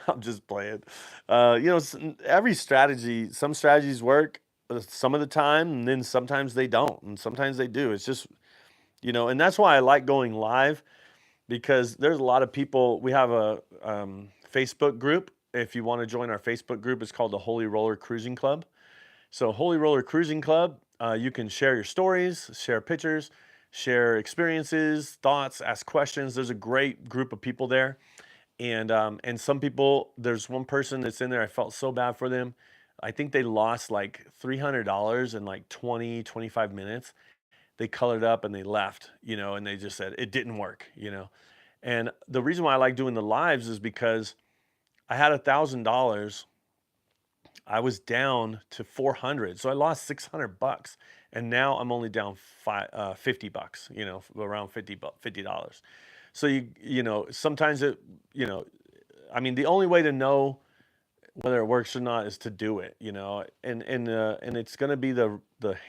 I'm just playing. You know, every strategy, some strategies work some of the time, and then sometimes they don't, and sometimes they do. It's just, you know, and that's why I like going live. Because there's a lot of people. We have a Facebook group. If you want to join our Facebook group, it's called the Holy Roller Cruising Club. So Holy Roller Cruising Club, you can share your stories, share pictures, share experiences, thoughts, ask questions. There's a great group of people there. And some people, there's one person that's in there, I felt so bad for them. I think they lost like $300 in like 20, 25 minutes. They colored up and they left, you know, and they just said it didn't work, you know. And the reason why I like doing the lives is because I had $1,000. I was down to 400, so I lost 600 bucks, and now I'm only down 50 bucks, you know, around $50. So you know, sometimes it, you know, I mean, the only way to know whether it works or not is to do it, you know, and it's going to be the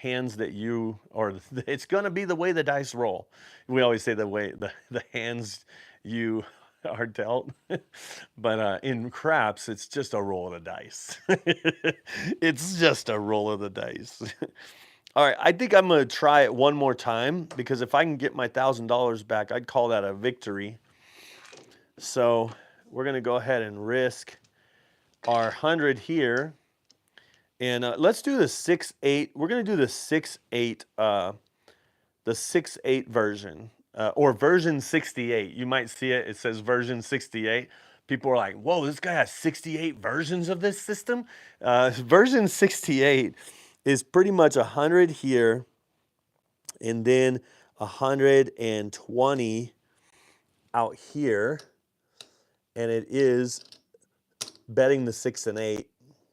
hands that you, or it's going to be the way the dice roll. We always say the way the hands you are dealt, but in craps, it's just a roll of the dice. It's just a roll of the dice. All right, I think I'm gonna try it one more time, because if I can get my $1,000 back, I'd call that a victory. So we're gonna go ahead and risk our 100 here, and let's do the 6-8. We're gonna do the 6-8, the 6-8 version, or version 68. You might see it. It says version 68. People are like, "Whoa, this guy has 68 versions of this system." Version 68 is pretty much 100 here, and then 120 out here, and it is betting the 6 and 8.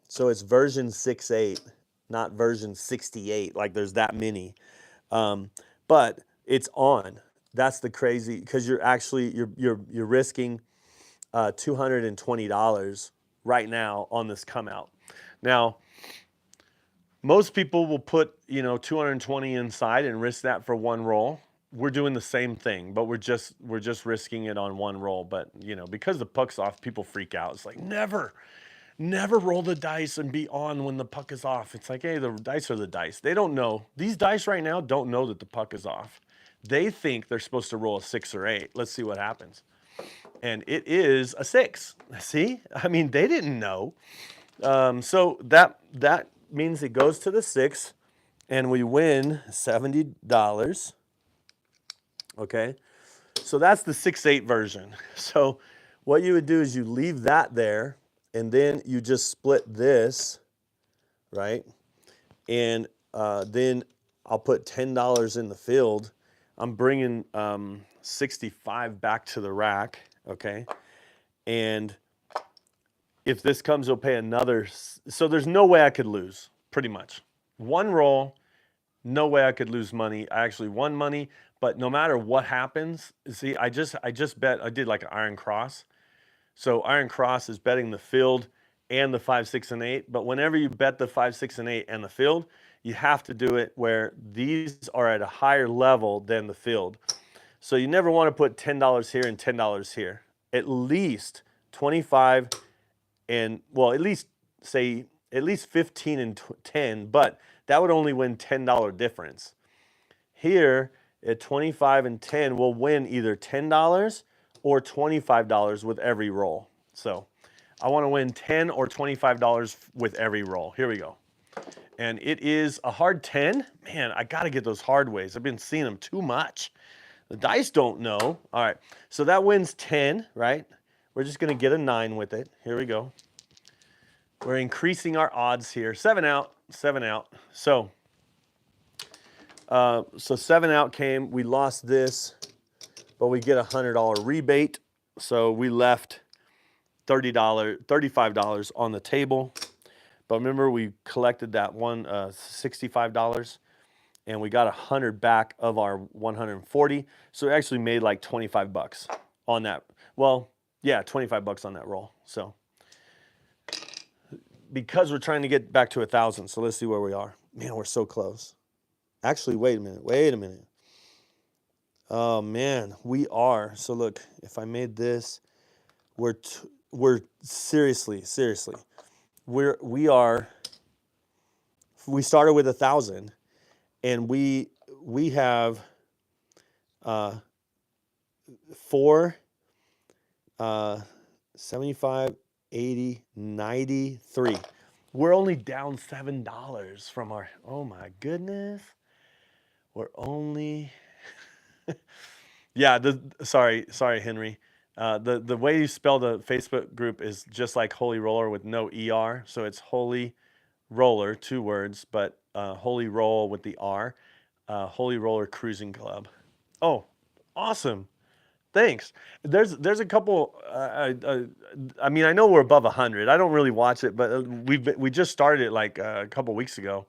So it's version 6-8, not version 68. Like there's that many, but it's on. That's the crazy, because you're actually you're risking $220 right now on this come out. Now, most people will put, you know, 220 inside and risk that for one roll. We're doing the same thing, but we're just risking it on one roll. But you know, because the puck's off, people freak out. It's like, never roll the dice and be on when the puck is off. It's like, hey, the dice are the dice. They don't know. These dice right now don't know that the puck is off. They think they're supposed to roll a 6 or 8. Let's see what happens. And it is a 6. See? I mean, they didn't know. So that means it goes to the 6, and we win $70. Okay? So that's the 6-8 version. So what you would do is you leave that there, and then you just split this, right? And then I'll put $10 in the field. I'm bringing 65 back to the rack, okay? And if this comes, we'll pay another. So there's no way I could lose, pretty much. One roll, no way I could lose money. I actually won money, but no matter what happens, see, I just bet, I did like an iron cross. So iron cross is betting the field and the 5, 6, and 8. But whenever you bet the 5, 6, and 8 and the field, you have to do it where these are at a higher level than the field. So you never want to put $10 here and $10 here. At least 25 and, well, at least say at least 15 and 10, but that would only win $10 difference. Here at 25 and 10, we'll win either $10 or $25 with every roll. So I want to win $10 or $25 with every roll. Here we go. And it is a hard 10. Man, I got to get those hard ways. I've been seeing them too much. The dice don't know. All right, so that wins 10, right? We're just going to get a 9 with it. Here we go. We're increasing our odds here. 7 out, 7 out. So 7 out came. We lost this, but we get a $100 rebate. So we left $35 on the table. But remember, we collected that one $65, and we got 100 back of our 140. So we actually made like 25 bucks on that. Well, yeah, 25 bucks on that roll. So because we're trying to get back to 1,000, so let's see where we are. Man, we're so close. Actually, wait a minute. Oh man, we are. So look, if I made this, we're seriously. We started with 1,000, and we have 4, 75, 80, 93. We're only down $7 from our, oh my goodness. We're only, yeah, sorry, Henry. The way you spell the Facebook group is just like Holy Roller with no ER. So it's Holy Roller, 2 words, but Holy Roll with the R. Holy Roller Cruising Club. Oh, awesome. Thanks. There's a couple. I mean, I know we're above 100. I don't really watch it, but we just started it like a couple weeks ago.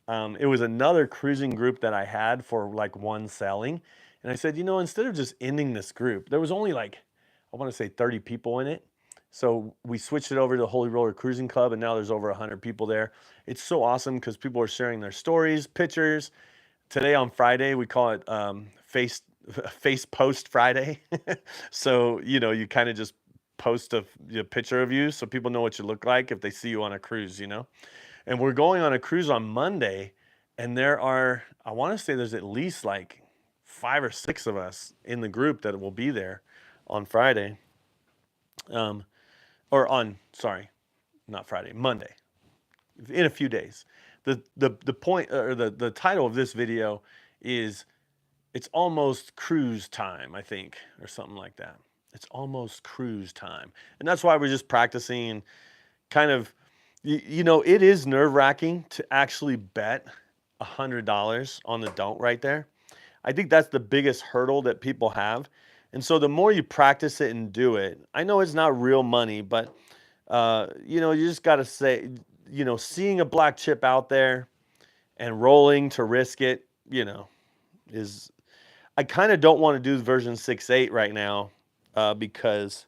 It was another cruising group that I had for like one selling, And I said, instead of just ending this group, there was only like, I want to say 30 people in it. So we switched it over to the Holy Roller Cruising Club, and now there's over 100 people there. It's so awesome because people are sharing their stories, pictures. Today on Friday, we call it face post Friday. So, you kind of just post a picture of you so people know what you look like if they see you on a cruise, And we're going on a cruise on Monday, and I want to say there's at least like 5 or 6 of us in the group that will be there on Friday. Sorry, not Friday, Monday, in a few days. The point, or the title of this video is, it's almost cruise time, I think, or something like that. It's almost cruise time. And that's why we're just practicing, kind of, it is nerve-wracking to actually bet $100 on the don't right there. I think that's the biggest hurdle that people have. And so the more you practice it and do it, I know it's not real money, but you just got to say, seeing a black chip out there and rolling to risk it, is, I kind of don't want to do version 6.8 right now, because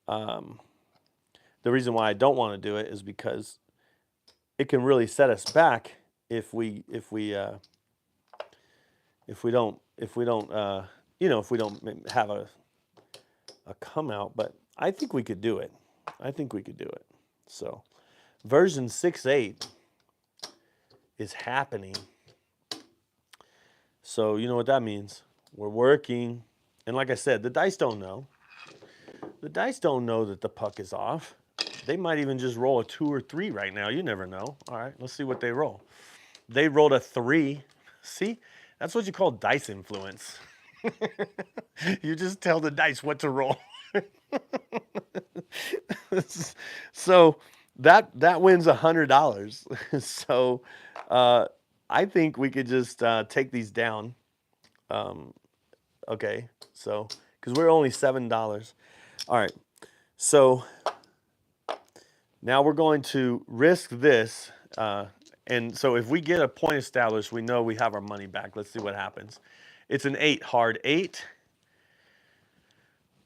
the reason why I don't want to do it is because it can really set us back if we don't have a come out. But I think we could do it. So version 6.8 is happening. So you know what that means. We're working. And like I said, the dice don't know. The dice don't know that the puck is off. They might even just roll a 2 or 3 right now. You never know. All right, let's see what they roll. They rolled a 3. See? That's what you call dice influence. You just tell the dice what to roll. So that wins $100. So I think we could just take these down. Okay, so because we're only $7. All right, so now we're going to risk this. And so if we get a point established, we know we have our money back. Let's see what happens. It's an 8, hard 8.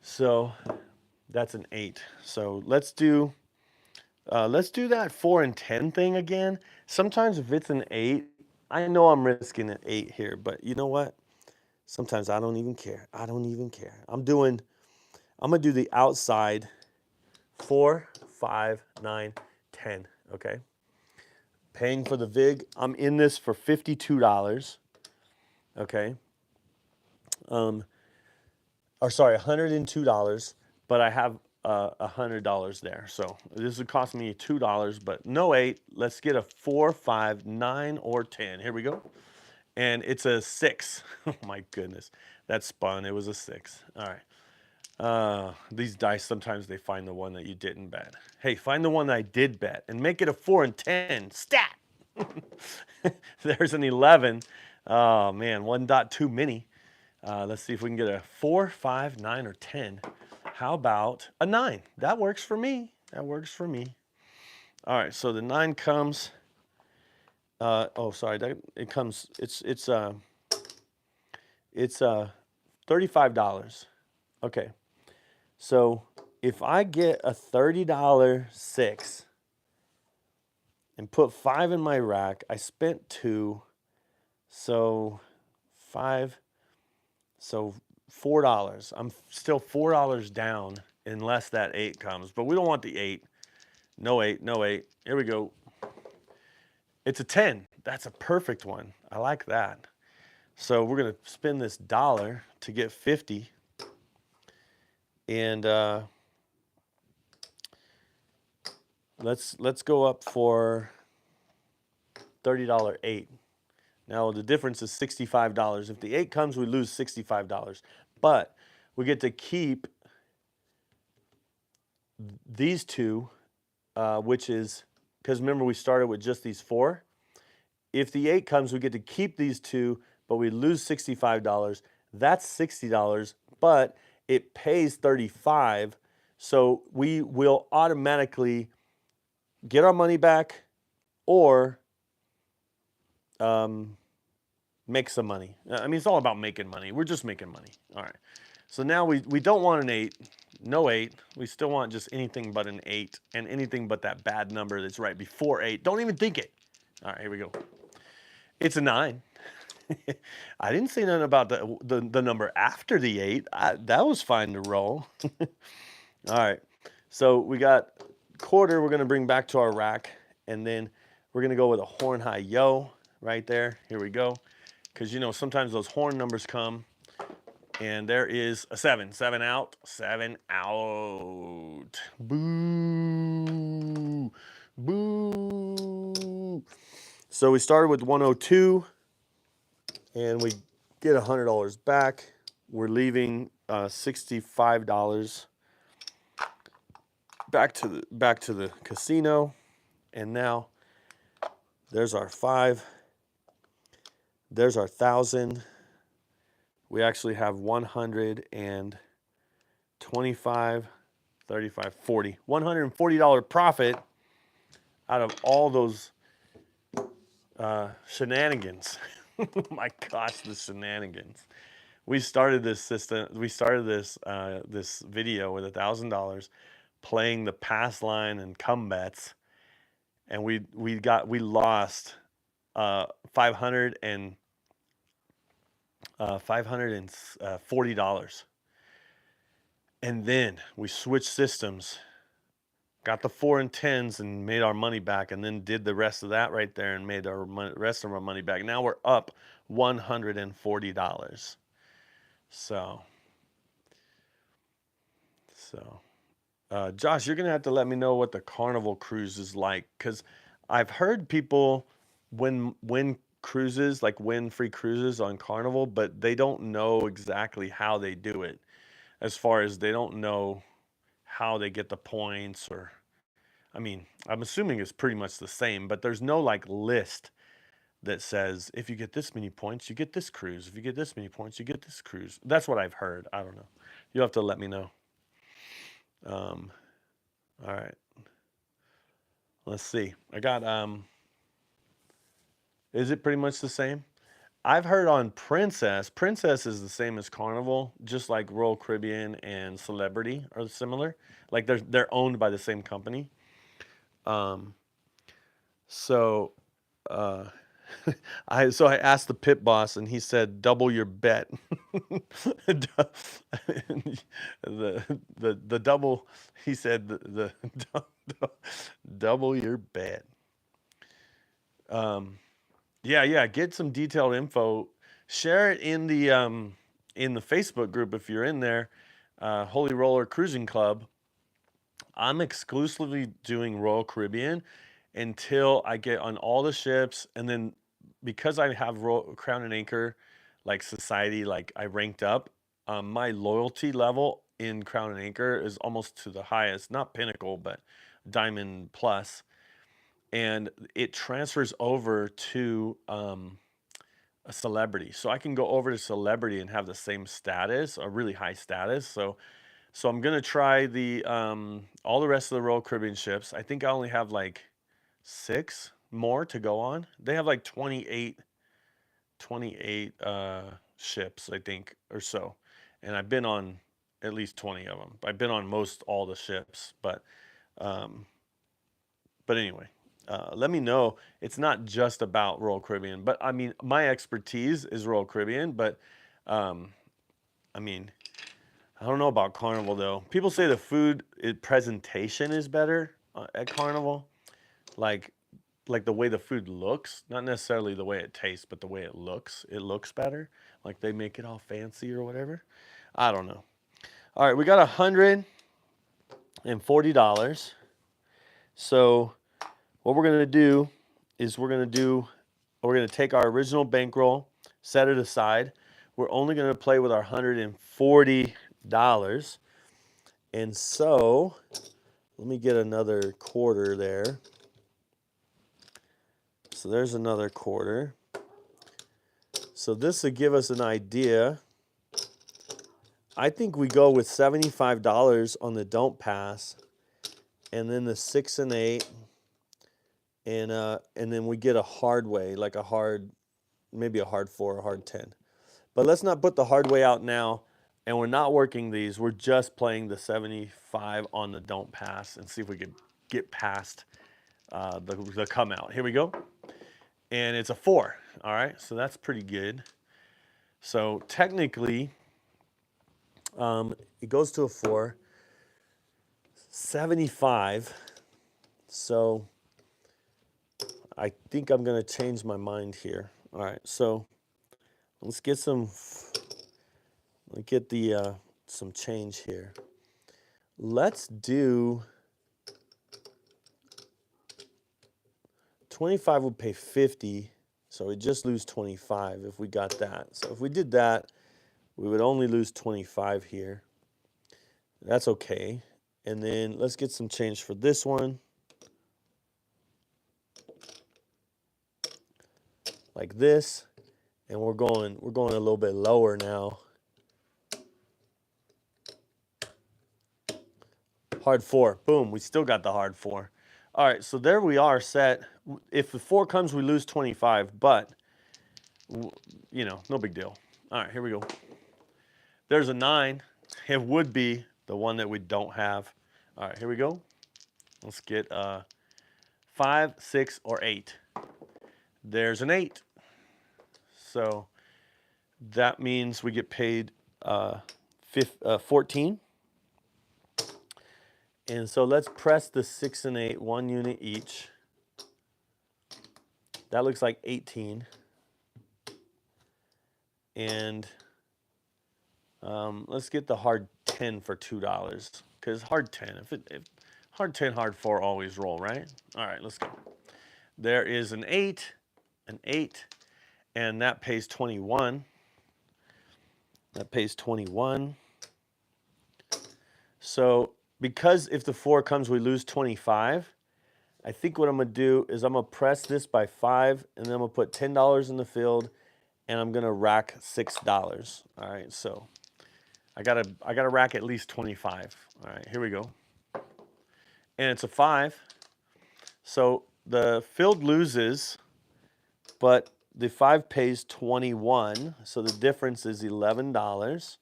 So that's an 8. So let's do that 4 and 10 thing again. Sometimes if it's an 8, I know I'm risking an 8 here, but you know what? Sometimes I don't even care. I'm gonna do the outside 4, 5, 9, 10. Okay. Paying for the VIG. I'm in this for $52. Okay. Or sorry, $102, but I have $100 there. So this would cost me $2, but no 8. Let's get a 4, 5, 9, or 10. Here we go. And it's a 6. Oh my goodness. That spun. It was a 6. All right. These dice, sometimes they find the one that you didn't bet. Hey, find the one that I did bet and make it a 4 and 10. Stat! There's an 11. Oh man, 1 dot too many. Let's see if we can get a 4, 5, 9, or 10. How about a 9? That works for me. All right, so the 9 comes. It comes. It's $35. Okay, so if I get a $30 6 and put 5 in my rack, I spent 2, so 5. So $4. I'm still $4 down unless that 8 comes. But we don't want the 8. No 8, no 8. Here we go. It's a 10. That's a perfect one. I like that. So we're going to spend this $1 to get 50. And let's go up for $30 8. Now, the difference is $65. If the 8 comes, we lose $65. But we get to keep these 2, which is, because remember we started with just these 4. If the 8 comes, we get to keep these 2, but we lose $65. That's $60, but it pays $35. So we will automatically get our money back, or make some money. I mean, it's all about making money. We're just making money. All right. So now we don't want an 8. No 8. We still want just anything but an 8 and anything but that bad number that's right before 8. Don't even think it. All right, here we go. It's a 9. I didn't say nothing about the number after the 8. That was fine to roll. All right. So we got quarter we're going to bring back to our rack, and then we're going to go with a horn high yo right there. Here we go. Because, you know, sometimes those horn numbers come, and there is a 7. 7 out. 7 out. Boo. Boo. So we started with 102, and we get $100 back. We're leaving $65 back to the casino, and now there's our 5. There's our 1,000. We actually have 125, 35, 40. $140 profit out of all those shenanigans. My gosh, the shenanigans. We started this system. We started this this video with $1,000, playing the pass line and come bets, and we lost $540, and then we switched systems, got the 4 and 10s and made our money back, and then did the rest of that right there and made our rest of our money back. Now we're up $140. So Josh, you're gonna have to let me know what the Carnival cruise is like, because I've heard people win cruises, like win free cruises on Carnival, but they don't know exactly how they do it. As far as they don't know how they get the points, or I mean, I'm assuming it's pretty much the same, but there's no like list that says if you get this many points, you get this cruise. If you get this many points, you get this cruise. That's what I've heard. I don't know. You'll have to let me know. All right. Let's see. I got is it pretty much the same? I've heard on Princess. Princess is the same as Carnival, just like Royal Caribbean and Celebrity are similar. Like they're owned by the same company. So I asked the pit boss, and he said double your bet. the double, he said the double your bet. Yeah, get some detailed info. Share it in the Facebook group if you're in there. Holy Roller Cruising Club. I'm exclusively doing Royal Caribbean until I get on all the ships, and then because I have Crown and Anchor, like Society, like I ranked up, my loyalty level in Crown and Anchor is almost to the highest, not Pinnacle, but Diamond Plus, and it transfers over to a Celebrity. So I can go over to Celebrity and have the same status, a really high status. So I'm gonna try the all the rest of the Royal Caribbean ships. I think I only have like 6 more to go on. They have like 28 ships, I think, or so. And I've been on at least 20 of them. I've been on most all the ships, but anyway, let me know. It's not just about Royal Caribbean, but I mean, my expertise is Royal Caribbean, but I mean, I don't know about Carnival though. People say the food presentation is better at Carnival, like the way the food looks, not necessarily the way it tastes, but the way it looks better. Like they make it all fancy or whatever. I don't know. All right, we got $140. So what we're gonna do is we're gonna take our original bankroll, set it aside. We're only gonna play with our $140. And so let me get another quarter there. So there's another quarter. So this will give us an idea. I think we go with $75 on the don't pass, and then the 6 and 8, and then we get a hard way, like a hard maybe a hard 4 or hard 10. But let's not put the hard way out now. And we're not working these. We're just playing the 75 on the don't pass and see if we can get past the come out. Here we go. And it's a 4. All right, so that's pretty good. So technically, it goes to a 4. 75. So I think I'm going to change my mind here. All right, so let's get some. Let's get the some change here. Let's do 25 would pay 50, so we just lose 25 if we got that. So if we did that, we would only lose 25 here. That's okay. And then let's get some change for this one. Like this. And we're going a little bit lower now. Hard 4. Boom, we still got the hard 4. All right, so there we are set. If the 4 comes, we lose 25, but, you know, no big deal. All right, here we go. There's a 9. It would be the one that we don't have. All right, here we go. Let's get 5, 6, or 8. There's an 8. So that means we get paid 14. And so let's press the 6 and 8, 1 unit each. That looks like 18. And let's get the hard 10 for $2. Because hard 10, if hard 10, hard 4 always roll, right? All right, let's go. There is an 8, and that pays 21. That pays 21. So because if the 4 comes, we lose 25, I think what I'm going to do is I'm going to press this by 5, and then I'm going to put $10 in the field, and I'm going to rack $6. All right, so I gotta rack at least 25. All right, here we go. And it's a 5. So the field loses, but the 5 pays 21, so the difference is $11.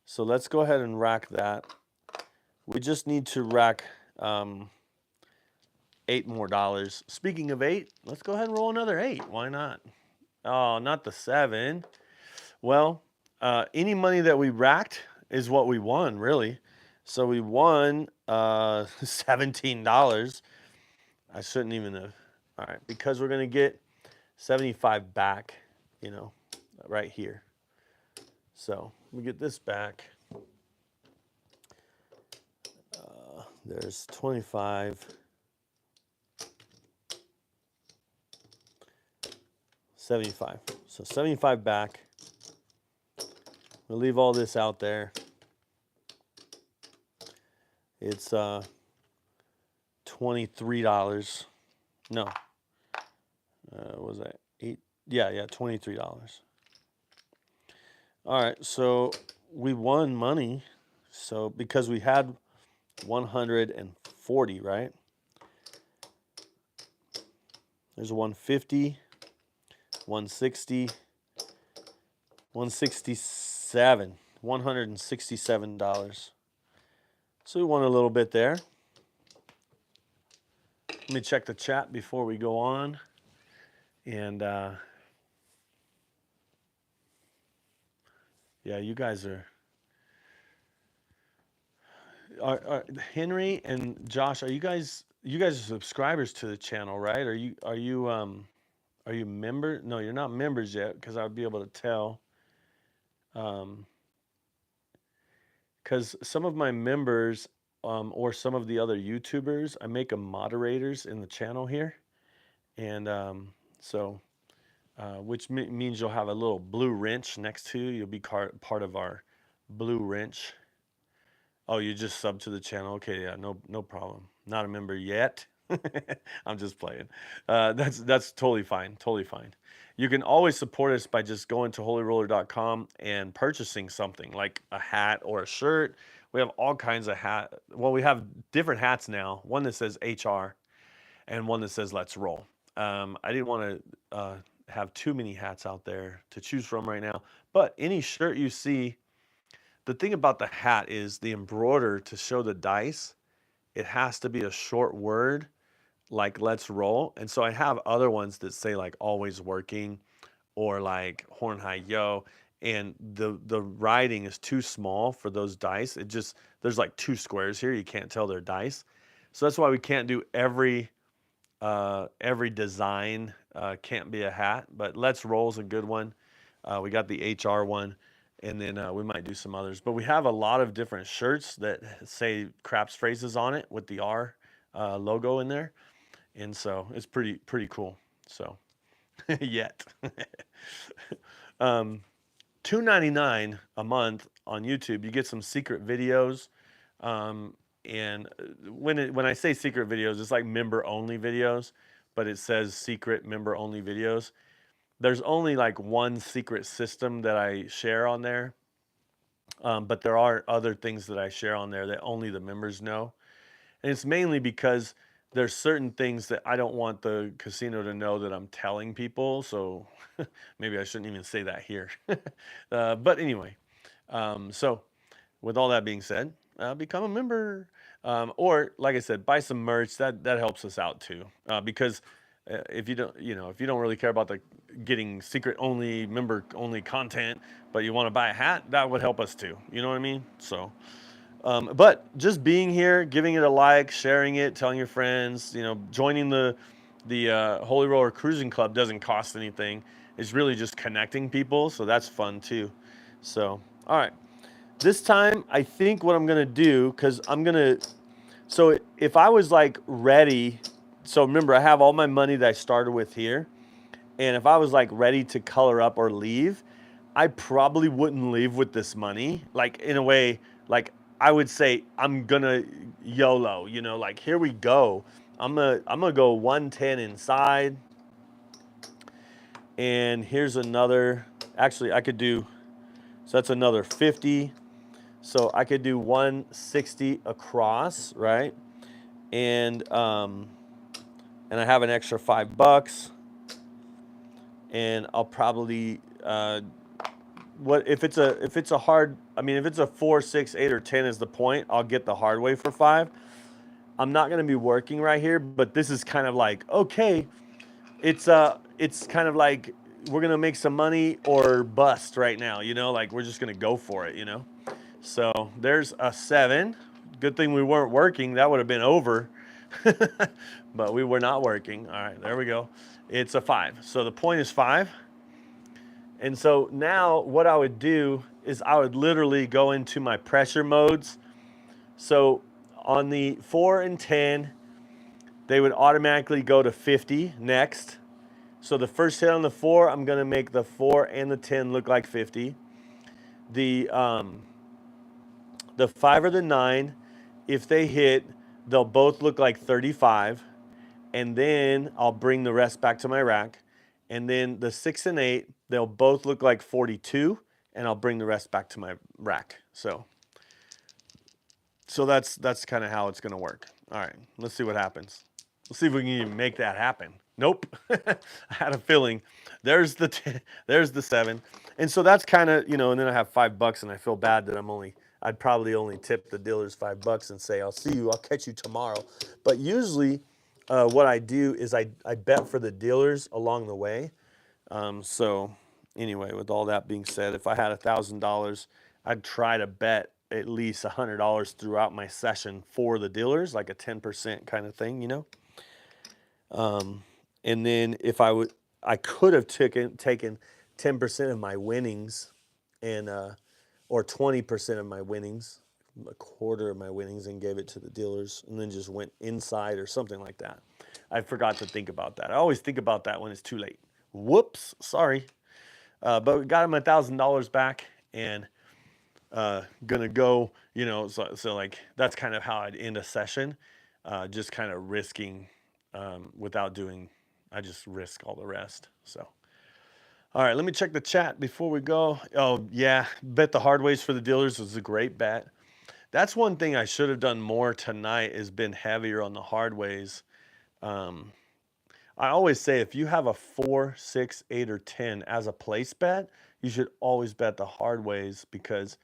So let's go ahead and rack that. We just need to rack $8 more. Speaking of 8, let's go ahead and roll another 8. Why not? Oh, not the 7. Well, any money that we racked is what we won, really. So we won $17. I shouldn't even have. All right, because we're going to get 75 back, you know, right here. So we get this back. There's 25. 75. So 75 back. We'll leave all this out there. It's $23. No. Was that 8? Yeah, $23. All right, so we won money. So because we had 140, right? There's a 150, 160, 167, $167. So we won a little bit there. Let me check the chat before we go on. And yeah, you guys are Henry and Josh, are you guys are subscribers to the channel, right? Are you member? No, you're not members yet, because I would be able to tell. Because some of my members or some of the other YouTubers, I make them moderators in the channel here. And which means you'll have a little blue wrench next to you. You'll be part of our blue wrench. Oh, you just sub to the channel? Okay, yeah, no problem. Not a member yet. I'm just playing. That's totally fine. Totally fine. You can always support us by just going to holyroller.com and purchasing something like a hat or a shirt. We have all kinds of hats. Well, we have different hats now. One that says HR and one that says Let's Roll. I didn't want to have too many hats out there to choose from right now. But any shirt you see, the thing about the hat is the embroider to show the dice, it has to be a short word like let's roll. And so I have other ones that say like always working or like horn high yo, and the writing is too small for those dice. It just, there's like two squares here, you can't tell they're dice. So that's why we can't do every design can't be a hat, but let's roll's a good one. We got the HR one, and then we might do some others. But we have a lot of different shirts that say craps phrases on it with the R logo in there, and so it's pretty cool. So yet, $2.99 a month on YouTube. You get some secret videos. And when I say secret videos, it's like member only videos, but it says secret member only videos. There's only like one secret system that I share on there, but there are other things that I share on there that only the members know. And it's mainly because there's certain things that I don't want the casino to know that I'm telling people. So maybe I shouldn't even say that here. But anyway, so with all that being said, become a member. Or like I said, buy some merch. That helps us out too. Because if you don't, if you don't really care about the getting secret only, member only content, but you want to buy a hat, that would help us too. You know what I mean? So, but just being here, giving it a like, sharing it, telling your friends, joining the Holy Roller Cruising Club doesn't cost anything. It's really just connecting people, so that's fun too. So, all right. This time, I think what I'm gonna do, because so if I was like ready, so remember I have all my money that I started with here, and if I was like ready to color up or leave, I probably wouldn't leave with this money. Like in a way, like I would say I'm gonna YOLO, like here we go. I'm gonna go 110 inside, and here's another. Actually, I could do. So that's another 50. So I could do 160 across, right? And I have an extra $5, and I'll probably what if it's a hard. I mean, if it's a 4, 6, 8, or 10 is the point, I'll get the hard way for 5. I'm not gonna be working right here, but this is kind of like okay, it's kind of like we're gonna make some money or bust right now, like we're just gonna go for it, So there's a 7. Good thing we weren't working. That would have been over. But we were not working. All right, there we go. It's a 5. So the point is 5. And so now what I would do is I would literally go into my pressure modes. So on the 4 and 10, they would automatically go to 50 next. So the first hit on the 4, I'm going to make the 4 and the 10 look like 50. The 5 or the 9, if they hit, they'll both look like 35. And then I'll bring the rest back to my rack. And then the 6 and 8, they'll both look like 42, and I'll bring the rest back to my rack. So that's kind of how it's going to work. All right, let's see what happens. Let's see if we can even make that happen. Nope. I had a feeling. There's the 7. And so that's kind of, and then I have $5, and I feel bad that I'd probably only tip the dealers $5 and say, I'll catch you tomorrow. But usually what I do is I bet for the dealers along the way. So anyway, with all that being said, if I had $1,000, I'd try to bet at least $100 throughout my session for the dealers, like a 10% kind of thing, And then if I could have taken 10% of my winnings and or 20% of my winnings, a quarter of my winnings, and gave it to the dealers, and then just went inside or something like that. I forgot to think about that. I always think about that when it's too late. Whoops, sorry. But we got him $1,000 back, and gonna go, so like that's kind of how I'd end a session, just kind of risking without doing. I just risk all the rest. So, all right, let me check the chat before we go. Oh yeah, bet the hard ways for the dealers was a great bet. That's one thing I should have done more tonight, is been heavier on the hard ways. I always say if you have a 4, 6, 8, or 10 as a place bet, you should always bet the hard ways, because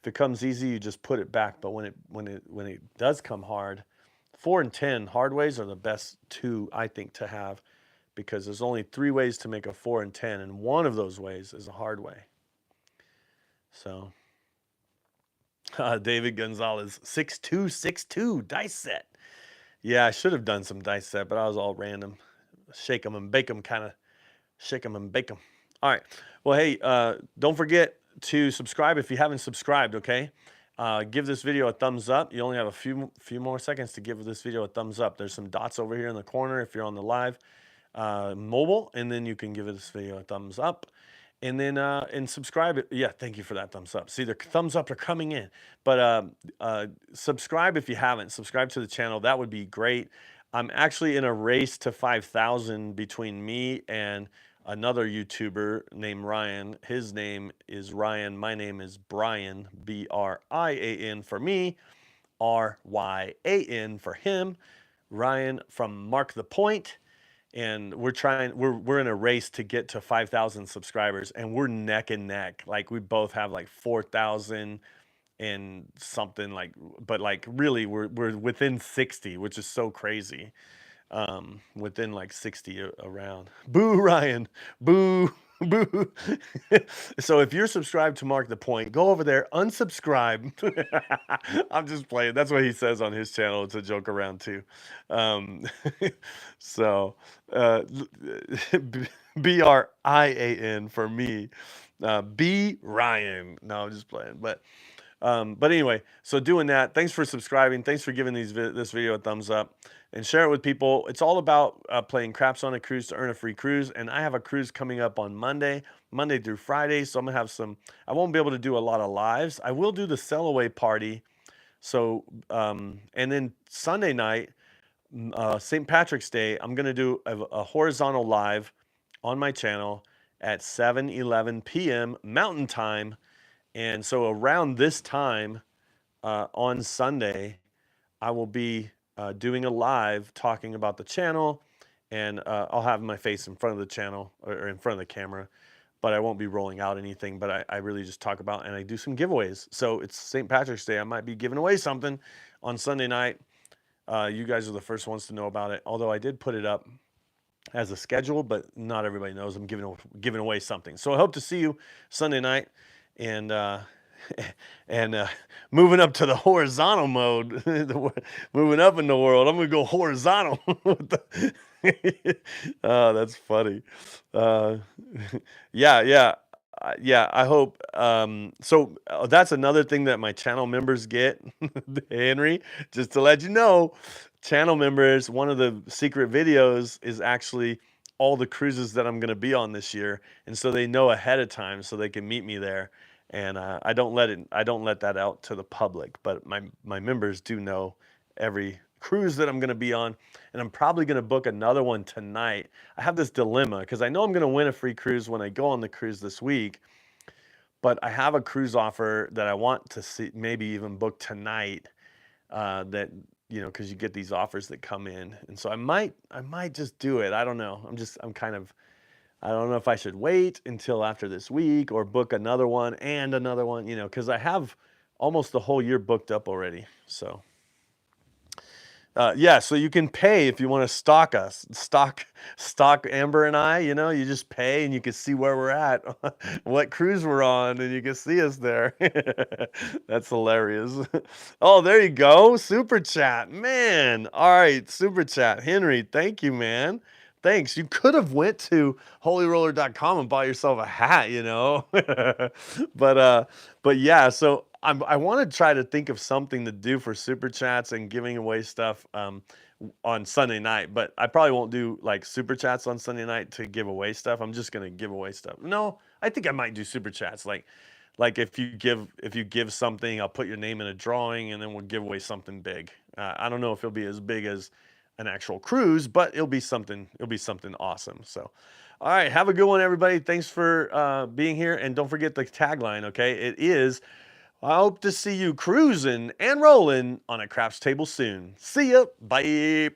if it comes easy, you just put it back. But when it does come hard, 4 and 10 hard ways are the best two, I think, to have, because there's only 3 ways to make a 4 and 10, and one of those ways is a hard way. So, David Gonzalez, 6262 dice set. Yeah, I should have done some dice set, but I was all random. Shake them and bake them, kind of shake them and bake them. All right. Well, hey, don't forget to subscribe if you haven't subscribed, okay? Give this video a thumbs up. You only have a few more seconds to give this video a thumbs up. There's some dots over here in the corner if you're on the live mobile, and then you can give this video a thumbs up. And then and subscribe. Yeah, thank you for that thumbs up. See, the thumbs up are coming in. But subscribe if you haven't. Subscribe to the channel. That would be great. I'm actually in a race to 5,000 between me and another YouTuber named Ryan. His name is Ryan. My name is Brian, B-R-I-A-N for me, R-Y-A-N for him. Ryan from Mark the Point. And we're in a race to get to 5,000 subscribers, and we're neck and neck. Like, we both have like 4,000 and something, like, but like really we're within 60, which is so crazy. Within like 60 around. Boo, Ryan. Boo. Boo. So if you're subscribed to Mark the Point, go over there, unsubscribe. I'm just playing. That's what he says on his channel. It's a joke around too. So B-R-I-A-N for me. B Ryan. No, I'm just playing. But anyway, so doing that, thanks for subscribing. Thanks for giving this video a thumbs up, and share it with people. It's all about playing craps on a cruise to earn a free cruise. And I have a cruise coming up on Monday through Friday. So I'm gonna have I won't be able to do a lot of lives. I will do the sell away party. So, and then Sunday night, St. Patrick's Day, I'm gonna do a horizontal live on my channel at 7:11 p.m. Mountain Time. And so around this time on Sunday, I will be doing a live talking about the channel, and I'll have my face in front of the channel, or in front of the camera, but I won't be rolling out anything. But I really just talk about, and I do some giveaways. So it's St. Patrick's Day. I might be giving away something on Sunday night. You guys are the first ones to know about it, although I did put it up as a schedule, but not everybody knows I'm giving away something. So I hope to see you Sunday night. And moving up to the horizontal mode, moving up in the world, I'm gonna go horizontal. Oh, that's funny. Yeah. I hope. So that's another thing that my channel members get, Henry. Just to let you know, channel members, one of the secret videos is actually all the cruises that I'm going to be on this year, and so they know ahead of time, so they can meet me there. And I don't let that out to the public, but my members do know every cruise that I'm going to be on, and I'm probably going to book another one tonight. I have this dilemma because I know I'm going to win a free cruise when I go on the cruise this week, but I have a cruise offer that I want to see, maybe even book tonight. That, you know, because you get these offers that come in, and so I might just do it. I don't know. I don't know if I should wait until after this week or book another one and another one, you know, because I have almost the whole year booked up already. So, yeah, so you can pay if you want to stalk us, stalk Amber and I, you know, you just pay and you can see where we're at, what cruise we're on, and you can see us there. That's hilarious. Oh, there you go. Super chat, man. All right. Super chat. Henry, thank you, man. Thanks. You could have went to holyroller.com and bought yourself a hat, you know. But yeah, so I want to try to think of something to do for super chats and giving away stuff on Sunday night. But I probably won't do like super chats on Sunday night to give away stuff. I'm just gonna give away stuff. No, I think I might do super chats. Like if you give something, I'll put your name in a drawing, and then we'll give away something big. I don't know if it'll be as big as an actual cruise, but it'll be something awesome. So, all right, have a good one, everybody. Thanks for being here, and don't forget the tagline. Okay, it is, I hope to see you cruising and rolling on a craps table soon. See ya. Bye.